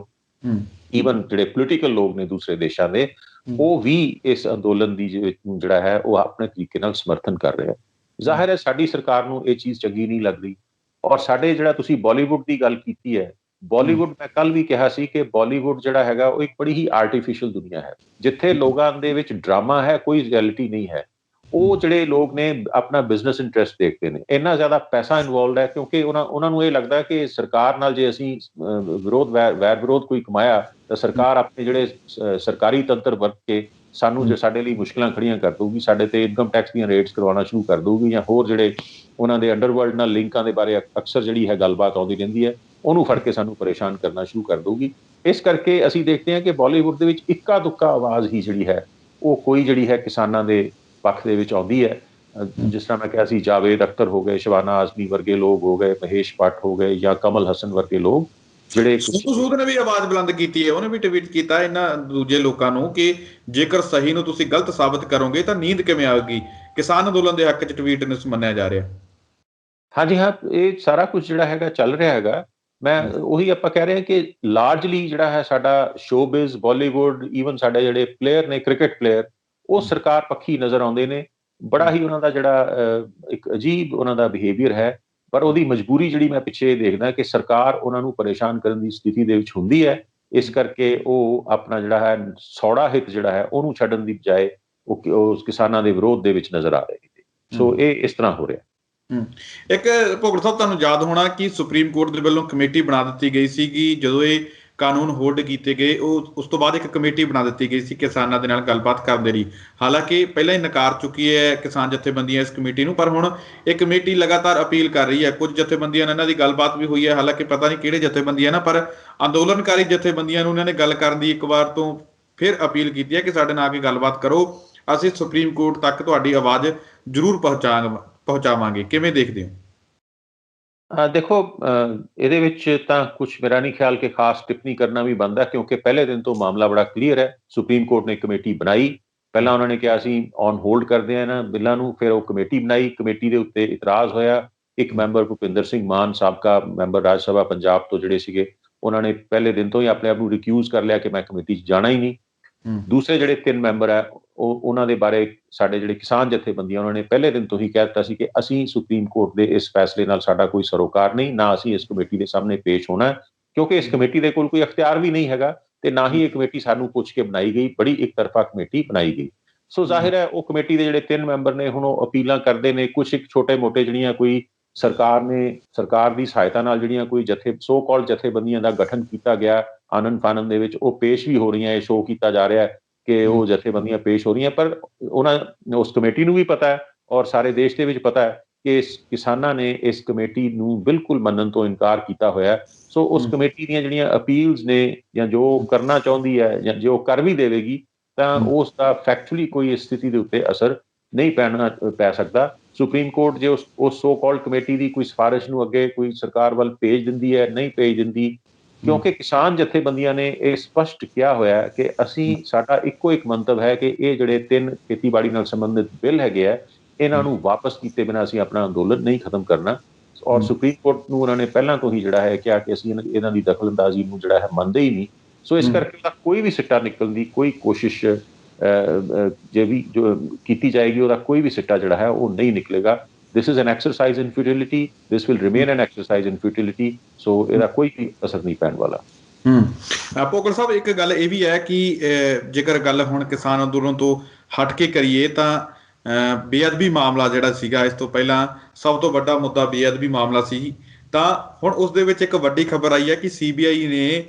ਈਵਨ ਜਿਹੜੇ ਪੋਲੀਟੀਕਲ ਲੋਕ ਨੇ ਦੂਸਰੇ ਦੇਸ਼ਾਂ ਦੇ, ਉਹ ਵੀ ਇਸ ਅੰਦੋਲਨ ਦੀ ਜਿਹੜਾ ਹੈ ਉਹ ਆਪਣੇ ਤਰੀਕੇ ਨਾਲ ਸਮਰਥਨ ਕਰ ਰਹੇ ਆ। ਜ਼ਾਹਿਰ ਹੈ ਸਾਡੀ ਸਰਕਾਰ ਨੂੰ ਇਹ ਚੀਜ਼ ਚੰਗੀ ਨਹੀਂ ਲੱਗਦੀ ਔਰ ਸਾਡੇ ਜਿਹੜਾ ਤੁਸੀਂ ਬਾਲੀਵੁੱਡ ਦੀ ਗੱਲ ਕੀਤੀ ਹੈ, ਬਾਲੀਵੁੱਡ, ਮੈਂ ਕੱਲ ਵੀ ਕਿਹਾ ਸੀ ਕਿ ਬਾਲੀਵੁੱਡ ਜਿਹੜਾ ਹੈਗਾ ਉਹ ਇੱਕ ਬੜੀ ਹੀ ਆਰਟੀਫਿਸ਼ੀਅਲ ਦੁਨੀਆ ਹੈ, ਜਿੱਥੇ ਲੋਕਾਂ ਦੇ ਵਿੱਚ ਡਰਾਮਾ ਹੈ, ਕੋਈ ਰਿਐਲਿਟੀ ਨਹੀਂ ਹੈ। ਉਹ ਜਿਹੜੇ ਲੋਕ ਨੇ ਆਪਣਾ ਬਿਜ਼ਨਸ ਇੰਟਰਸਟ ਦੇਖਦੇ ਨੇ, ਇੰਨਾ ਜ਼ਿਆਦਾ ਪੈਸਾ ਇਨਵੋਲਵਡ ਹੈ ਕਿਉਂਕਿ ਉਹਨਾਂ ਨੂੰ ਇਹ ਲੱਗਦਾ ਕਿ ਸਰਕਾਰ ਨਾਲ ਜੇ ਅਸੀਂ ਵੈਰ ਵਿਰੋਧ ਕੋਈ ਕਮਾਇਆ ਤਾਂ ਸਰਕਾਰ ਆਪਣੇ ਜਿਹੜੇ ਸਰਕਾਰੀ ਤੰਤਰ ਵਰਤ ਕੇ ਸਾਨੂੰ ਜੇ ਸਾਡੇ ਲਈ ਮੁਸ਼ਕਿਲਾਂ ਖੜੀਆਂ ਕਰ ਦਊਗੀ, ਸਾਡੇ ਤੇ ਇਨਕਮ ਟੈਕਸ ਦੀਆਂ ਰੇਟਸ ਕਰਵਾਉਣਾ ਸ਼ੁਰੂ ਕਰ ਦਊਗੀ, ਜਾਂ ਹੋਰ ਜਿਹੜੇ ਉਹਨਾਂ ਦੇ ਅੰਡਰਵਰਲਡ ਨਾਲ ਲਿੰਕਾਂ ਦੇ ਬਾਰੇ ਅਕਸਰ ਜਿਹੜੀ ਹੈ ਗੱਲਬਾਤ ਆਉਂਦੀ ਰਹਿੰਦੀ ਹੈ, ਉਹਨੂੰ ਫੜ ਕੇ ਸਾਨੂੰ ਪਰੇਸ਼ਾਨ ਕਰਨਾ ਸ਼ੁਰੂ ਕਰ ਦਊਗੀ। ਇਸ ਕਰਕੇ ਅਸੀਂ ਦੇਖਦੇ ਹਾਂ ਕਿ ਬਾਲੀਵੁੱਡ ਦੇ ਵਿੱਚ ਇੱਕਾ ਦੁੱਕਾ ਆਵਾਜ਼ ਹੀ ਜਿਹੜੀ ਹੈ ਉਹ ਕੋਈ ਜਿਹੜੀ ਹੈ ਕਿਸਾਨਾਂ ਦੇ ਪੱਖ ਦੇ ਵਿੱਚ ਆਉਂਦੀ ਹੈ। ਜਿਸ ਤਰ੍ਹਾਂ ਮੈਂ ਕਿਹਾ ਸੀ, ਜਾਵੇਦ ਅਖਤਰ ਹੋ ਗਏ, ਸ਼ਬਾਨਾ ਆਜ਼ਮੀ ਵਰਗੇ ਲੋਕ ਹੋ ਗਏ, ਮਹੇਸ਼ ਭੱਟ ਹੋ ਗਏ, ਜਾਂ ਕਮਲ ਹਸਨ ਵਰਗੇ ਲੋਕ ਜਿਹੜੇ। ਸੂਦ ਨੇ ਵੀ ਆਵਾਜ਼ ਬੁਲੰਦ ਕੀਤੀ ਹੈ, ਉਹਨੇ ਵੀ ਟਵੀਟ ਕੀਤਾ ਇਹਨਾਂ ਦੂਜੇ ਲੋਕਾਂ ਨੂੰ ਕਿ ਜੇਕਰ ਸਹੀ ਨੂੰ ਤੁਸੀਂ ਗਲਤ ਸਾਬਤ ਕਰੋਗੇ ਤਾਂ ਨੀਂਦ ਕਿਵੇਂ ਆਵੇਗੀ। ਕਿਸਾਨ ਅੰਦੋਲਨ ਦੇ ਹੱਕ 'ਚ ਟਵੀਟ ਨੂੰ ਮੰਨਿਆ ਜਾ ਰਿਹਾ। ਹਾਂਜੀ ਹਾਂ, ਇਹ ਸਾਰਾ ਕੁਝ ਜਿਹੜਾ ਹੈਗਾ ਚੱਲ ਰਿਹਾ ਹੈਗਾ ਮੈਂ ਉਹੀ ਆਪਾਂ ਕਹਿ ਰਹੇ ਹਾਂ ਕਿ ਲਾਰਜਲੀ ਜਿਹੜਾ ਹੈ ਸਾਡਾ ਸ਼ੋਬਿਜ਼ ਬਾਲੀਵੁੱਡ ਈਵਨ ਸਾਡੇ ਜਿਹੜੇ ਪਲੇਅਰ ਨੇ ਕ੍ਰਿਕਟ ਪਲੇਅਰ ਉਹ ਸਰਕਾਰ ਪੱਖੀ ਨਜ਼ਰ ਆਉਂਦੇ ਨੇ। ਬੜਾ ਹੀ ਉਹਨਾਂ ਦਾ ਜਿਹੜਾ ਇੱਕ ਅਜੀਬ ਉਹਨਾਂ ਦਾ ਬਿਹੇਵੀਅਰ ਹੈ, ਪਰ ਉਹਦੀ ਮਜਬੂਰੀ ਜਿਹੜੀ ਮੈਂ ਪਿੱਛੇ ਦੇਖਦਾ ਕਿ ਸਰਕਾਰ ਉਹਨਾਂ ਨੂੰ ਪਰੇਸ਼ਾਨ ਕਰਨ ਦੀ ਸਥਿਤੀ ਦੇ ਵਿੱਚ ਹੁੰਦੀ ਹੈ, ਇਸ ਕਰਕੇ ਉਹ ਆਪਣਾ ਜਿਹੜਾ ਹੈ ਸੌੜਾ ਹਿੱਤ ਜਿਹੜਾ ਹੈ ਉਹਨੂੰ ਛੱਡਣ ਦੀ ਬਜਾਏ ਉਹ ਕਿਸਾਨਾਂ ਦੇ ਵਿਰੋਧ ਦੇ ਵਿੱਚ ਨਜ਼ਰ ਆ ਰਹੇ ਨੇ। ਸੋ ਇਹ ਇਸ ਤਰ੍ਹਾਂ ਹੋ ਰਿਹਾ। ਇੱਕ ਭੁੱਗੜ ਸਾਹਿਬ, ਤੁਹਾਨੂੰ ਯਾਦ ਹੋਣਾ ਕਿ ਸੁਪਰੀਮ ਕੋਰਟ ਦੇ ਵੱਲੋਂ ਕਮੇਟੀ ਬਣਾ ਦਿੱਤੀ ਗਈ ਸੀ ਕਿ ਜਦੋਂ ਇਹ ਕਾਨੂੰਨ ਹੋਲਡ ਕੀਤੇ ਗਏ ਉਸ ਤੋਂ ਬਾਅਦ ਇੱਕ ਕਮੇਟੀ ਬਣਾ ਦਿੱਤੀ ਗਈ ਸੀ ਕਿਸਾਨਾਂ ਦੇ ਨਾਲ ਗੱਲਬਾਤ ਕਰਨ ਦੇ ਲਈ। ਹਾਲਾਂਕਿ ਪਹਿਲਾਂ ਹੀ ਨਕਾਰ ਚੁੱਕੀ ਹੈ ਕਿਸਾਨ ਜਥੇਬੰਦੀਆਂ ਇਸ ਕਮੇਟੀ ਨੂੰ, ਪਰ ਹੁਣ ਇਹ ਕਮੇਟੀ ਲਗਾਤਾਰ ਅਪੀਲ ਕਰ ਰਹੀ ਹੈ। ਕੁਝ ਜਥੇਬੰਦੀਆਂ ਨਾਲ ਇਹਨਾਂ ਦੀ ਗੱਲਬਾਤ ਵੀ ਹੋਈ ਹੈ, ਹਾਲਾਂਕਿ ਪਤਾ ਨਹੀਂ ਕਿਹੜੇ ਜਥੇਬੰਦੀਆਂ ਨਾ, ਪਰ ਅੰਦੋਲਨਕਾਰੀ ਜਥੇਬੰਦੀਆਂ ਨੂੰ ਇਹਨਾਂ ਨੇ ਗੱਲ ਕਰਨ ਦੀ ਇੱਕ ਵਾਰ ਤੋਂ ਫਿਰ ਅਪੀਲ ਕੀਤੀ ਹੈ ਕਿ ਸਾਡੇ ਨਾਲ ਆ ਕੇ ਗੱਲਬਾਤ ਕਰੋ, ਅਸੀਂ ਸੁਪਰੀਮ ਕੋਰਟ ਤੱਕ ਤੁਹਾਡੀ ਆਵਾਜ਼ ਜ਼ਰੂਰ ਪਹੁੰਚਾਵਾਂਗੇ। ਕਿਵੇਂ ਦੇਖਦੇ ਹੋ? ਦੇਖੋ, ਇਹਦੇ ਵਿੱਚ ਤਾਂ ਕੁਛ ਮੇਰਾ ਨਹੀਂ ਖਿਆਲ ਕਿ ਖਾਸ ਟਿੱਪਣੀ ਕਰਨਾ ਵੀ ਬਣਦਾ, ਕਿਉਂਕਿ ਪਹਿਲੇ ਦਿਨ ਤੋਂ ਮਾਮਲਾ ਬੜਾ ਕਲੀਅਰ ਹੈ। ਸੁਪਰੀਮ ਕੋਰਟ ਨੇ ਕਮੇਟੀ ਬਣਾਈ, ਪਹਿਲਾਂ ਉਹਨਾਂ ਨੇ ਕਿਹਾ ਅਸੀਂ ਔਨ ਹੋਲਡ ਕਰਦੇ ਹਾਂ ਇਹਨਾਂ ਬਿੱਲਾਂ ਨੂੰ, ਫਿਰ ਉਹ ਕਮੇਟੀ ਬਣਾਈ, ਕਮੇਟੀ ਦੇ ਉੱਤੇ ਇਤਰਾਜ਼ ਹੋਇਆ। ਇੱਕ ਮੈਂਬਰ ਭੁਪਿੰਦਰ ਸਿੰਘ ਮਾਨ ਸਾਬਕਾ ਮੈਂਬਰ ਰਾਜ ਸਭਾ ਪੰਜਾਬ ਤੋਂ ਜਿਹੜੇ ਸੀਗੇ, ਉਹਨਾਂ ਨੇ ਪਹਿਲੇ ਦਿਨ ਤੋਂ ਹੀ ਆਪਣੇ ਆਪ ਨੂੰ ਰਿਕਿਊਜ਼ ਕਰ ਲਿਆ ਕਿ ਮੈਂ ਕਮੇਟੀ 'ਚ ਜਾਣਾ ਹੀ ਨਹੀਂ। ਦੂਸਰੇ ਜਿਹੜੇ 3 ਮੈਂਬਰ ਹੈ ਉਹਨਾਂ ਦੇ ਬਾਰੇ ਸਾਡੇ ਜਿਹੜੇ ਕਿਸਾਨ ਜਥੇਬੰਦੀਆਂ ਉਹਨਾਂ ਨੇ ਪਹਿਲੇ ਦਿਨ ਤੋਂ ਹੀ ਕਹਿ ਦਿੱਤਾ ਸੀ ਕਿ ਅਸੀਂ ਸੁਪਰੀਮ ਕੋਰਟ ਦੇ ਇਸ ਫੈਸਲੇ ਨਾਲ ਸਾਡਾ ਕੋਈ ਸਰੋਕਾਰ ਨਹੀਂ, ਨਾ ਅਸੀਂ ਇਸ ਕਮੇਟੀ ਦੇ ਸਾਹਮਣੇ ਪੇਸ਼ ਹੋਣਾ, ਕਿਉਂਕਿ ਇਸ ਕਮੇਟੀ ਦੇ ਕੋਲ ਕੋਈ ਅਖਤਿਆਰ ਵੀ ਨਹੀਂ ਹੈਗਾ ਤੇ ਨਾ ਹੀ ਇਹ ਕਮੇਟੀ ਸਾਨੂੰ ਪੁੱਛ ਕੇ ਬਣਾਈ ਗਈ, ਬੜੀ ਇੱਕ ਤਰਫਾ ਕਮੇਟੀ ਬਣਾਈ ਗਈ। ਸੋ ਜ਼ਾਹਿਰ ਹੈ ਉਹ ਕਮੇਟੀ ਦੇ ਜਿਹੜੇ 3 ਮੈਂਬਰ ਨੇ ਹੁਣ ਉਹ ਅਪੀਲਾਂ ਕਰਦੇ ਨੇ, ਕੁਛ ਇੱਕ ਛੋਟੇ ਮੋਟੇ ਜਿਹੜੀਆਂ ਕੋਈ ਸਰਕਾਰ ਦੀ ਸਹਾਇਤਾ ਨਾਲ ਜਿਹੜੀਆਂ ਕੋਈ ਸੋ ਕਾਲਡ ਜਥੇਬੰਦੀਆਂ ਦਾ ਗਠਨ ਕੀਤਾ ਗਿਆ ਆਨੰਦ ਫਾਨੰਦ ਦੇ ਵਿੱਚ, ਉਹ ਪੇਸ਼ ਵੀ ਹੋ ਰਹੀਆਂ, ਇਹ ਸ਼ੋਅ ਕੀਤਾ ਜਾ ਰਿਹਾ ਹੈ ਕਿ ਉਹ ਜਥੇਬੰਦੀਆਂ ਪੇਸ਼ ਹੋ ਰਹੀਆਂ, ਪਰ ਉਸ ਕਮੇਟੀ ਨੂੰ ਵੀ ਪਤਾ ਹੈ ਔਰ ਸਾਰੇ ਦੇਸ਼ ਦੇ ਵਿੱਚ ਪਤਾ ਹੈ ਕਿ ਇਸ ਕਿਸਾਨਾਂ ਨੇ ਇਸ ਕਮੇਟੀ ਨੂੰ ਬਿਲਕੁਲ ਮੰਨਣ ਤੋਂ ਇਨਕਾਰ ਕੀਤਾ ਹੋਇਆ। ਸੋ ਉਸ ਕਮੇਟੀ ਦੀਆਂ ਜਿਹੜੀਆਂ ਅਪੀਲਸ ਨੇ ਜਾਂ ਜੋ ਕਰਨਾ ਚਾਹੁੰਦੀ ਹੈ ਜਾਂ ਜੋ ਕਰ ਵੀ ਦੇਵੇਗੀ, ਤਾਂ ਉਸ ਦਾ ਫੈਕਚੁਅਲੀ ਕੋਈ ਇਸ ਸਥਿਤੀ ਦੇ ਉੱਤੇ ਅਸਰ ਨਹੀਂ ਪੈ ਸਕਦਾ। ਸੁਪਰੀਮ ਕੋਰਟ ਜੇ ਉਸ ਸੋ ਕਾਲਡ ਕਮੇਟੀ ਦੀ ਕੋਈ ਸਿਫਾਰਿਸ਼ ਨੂੰ ਅੱਗੇ ਕੋਈ ਸਰਕਾਰ ਵੱਲ ਭੇਜ ਦਿੰਦੀ ਹੈ, ਨਹੀਂ ਭੇਜ ਦਿੰਦੀ, ਕਿਉਂਕਿ ਕਿਸਾਨ ਜਥੇਬੰਦੀਆਂ ਨੇ ਇਹ ਸਪਸ਼ਟ ਕਿਹਾ ਹੋਇਆ ਕਿ ਸਾਡਾ ਇੱਕੋ ਇੱਕ ਮੰਤਵ ਹੈ ਕਿ ਇਹ ਜਿਹੜੇ 3 ਖੇਤੀਬਾੜੀ ਨਾਲ ਸੰਬੰਧਿਤ ਬਿੱਲ ਹੈਗੇ ਆ, ਇਹਨਾਂ ਨੂੰ ਵਾਪਸ ਕੀਤੇ ਬਿਨਾਂ ਅਸੀਂ ਆਪਣਾ ਅੰਦੋਲਨ ਨਹੀਂ ਖਤਮ ਕਰਨਾ। ਔਰ ਸੁਪਰੀਮ ਕੋਰਟ ਨੂੰ ਉਹਨਾਂ ਨੇ ਪਹਿਲਾਂ ਤੋਂ ਹੀ ਜਿਹੜਾ ਹੈ ਕਿਹਾ ਕਿ ਅਸੀਂ ਇਹਨਾਂ ਦੀ ਦਖਲਅੰਦਾਜ਼ੀ ਨੂੰ ਜਿਹੜਾ ਹੈ ਮੰਨਦੇ ਹੀ ਨਹੀਂ। ਸੋ ਇਸ ਕਰਕੇ ਉਹਦਾ ਕੋਈ ਵੀ ਸਿੱਟਾ ਨਿਕਲਣ ਦੀ ਕੋਈ ਕੋਸ਼ਿਸ਼ ਜੇ ਵੀ ਜੋ ਕੀਤੀ ਜਾਏਗੀ, ਉਹਦਾ ਕੋਈ ਵੀ ਸਿੱਟਾ ਜਿਹੜਾ ਹੈ ਉਹ ਨਹੀਂ ਨਿਕਲੇਗਾ। This is an exercise in futility. This will remain an exercise in futility. So ਇਹਦਾ ਕੋਈ ਵੀ ਅਸਰ ਨਹੀਂ ਪੈਣ ਵਾਲਾ। ਭੋਗਲ ਸਾਹਿਬ, ਇੱਕ ਗੱਲ ਇਹ ਵੀ ਹੈ ਕਿ ਜੇਕਰ ਗੱਲ ਹੁਣ ਕਿਸਾਨ ਅੰਦੋਲਨ ਤੋਂ ਹਟ ਕੇ ਕਰੀਏ ਤਾਂ ਬੇਅਦਬੀ ਮਾਮਲਾ ਜਿਹੜਾ ਸੀਗਾ, ਇਸ ਤੋਂ ਪਹਿਲਾਂ ਸਭ ਤੋਂ ਵੱਡਾ ਮੁੱਦਾ ਬੇਅਦਬੀ ਮਾਮਲਾ ਸੀ, ਤਾਂ ਹੁਣ ਉਸ ਦੇ ਵਿੱਚ ਇੱਕ ਵੱਡੀ ਖਬਰ ਆਈ ਹੈ ਕਿ CBI ਨੇ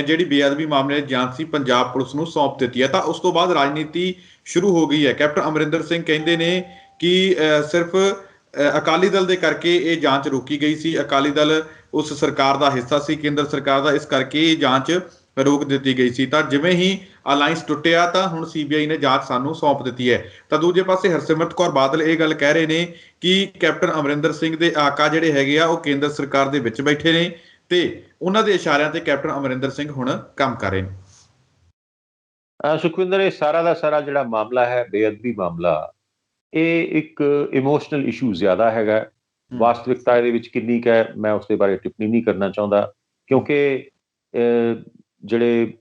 ਜਿਹੜੀ ਬੇਅਦਬੀ ਮਾਮਲੇ ਦੀ ਜਾਂਚ ਸੀ ਪੰਜਾਬ ਪੁਲਿਸ ਨੂੰ ਸੌਂਪ ਦਿੱਤੀ ਹੈ। ਤਾਂ ਉਸ ਤੋਂ ਬਾਅਦ ਰਾਜਨੀਤੀ ਸ਼ੁਰੂ ਹੋ ਗਈ ਹੈ। ਕੈਪਟਨ ਅਮਰਿੰਦਰ ਸਿੰਘ ਕਹਿੰਦੇ ਨੇ ਕਿ ਸਿਰਫ ਅਕਾਲੀ ਦਲ ਦੇ ਕਰਕੇ ਇਹ ਜਾਂਚ ਰੋਕੀ ਗਈ ਸੀ, ਅਕਾਲੀ ਦਲ ਉਸ ਸਰਕਾਰ ਦਾ ਹਿੱਸਾ ਸੀ, ਕੇਂਦਰ ਸਰਕਾਰ ਦਾ, ਇਸ ਕਰਕੇ ਇਹ ਜਾਂਚ ਰੋਕ ਦਿੱਤੀ ਗਈ ਸੀ। ਤਾਂ ਜਿਵੇਂ ਹੀ ਅਲਾਇੰਸ ਟੁੱਟਿਆ ਤਾਂ ਹੁਣ CBI ਨੇ ਜਾਂਚ ਸਾਨੂੰ ਸੌਂਪ ਦਿੱਤੀ ਹੈ। ਤਾਂ ਦੂਜੇ ਪਾਸੇ ਹਰਸਿਮਰਤ ਕੌਰ ਬਾਦਲ ਇਹ ਗੱਲ ਕਹਿ ਰਹੇ ਨੇ ਕਿ ਕੈਪਟਨ ਅਮਰਿੰਦਰ ਸਿੰਘ ਦੇ ਆਕਾ ਜਿਹੜੇ ਹੈਗੇ ਆ ਉਹ ਕੇਂਦਰ ਸਰਕਾਰ ਦੇ ਵਿੱਚ ਬੈਠੇ ਨੇ ਤੇ ਉਹਨਾਂ ਦੇ ਇਸ਼ਾਰਿਆਂ ਤੇ ਕੈਪਟਨ ਅਮਰਿੰਦਰ ਸਿੰਘ ਹੁਣ ਕੰਮ ਕਰ ਰਹੇ ਨੇ। ਸੁਖਵਿੰਦਰ, ਇਹ ਸਾਰਾ ਦਾ ਸਾਰਾ ਜਿਹੜਾ ਮਾਮਲਾ ਹੈ ਬੇਅਦਬੀ ਮਾਮਲਾ, ਇਹ ਇੱਕ ਇਮੋਸ਼ਨਲ ਇਸ਼ੂ ਜ਼ਿਆਦਾ ਹੈਗਾ। ਵਾਸਤਵਿਕਤਾ ਇਹਦੇ ਵਿੱਚ ਕਿੰਨੀ ਕੁ ਹੈ ਮੈਂ ਉਸ ਦੇ ਬਾਰੇ ਟਿੱਪਣੀ ਨਹੀਂ ਕਰਨਾ ਚਾਹੁੰਦਾ, ਕਿਉਂਕਿ ਜਿਹੜੇ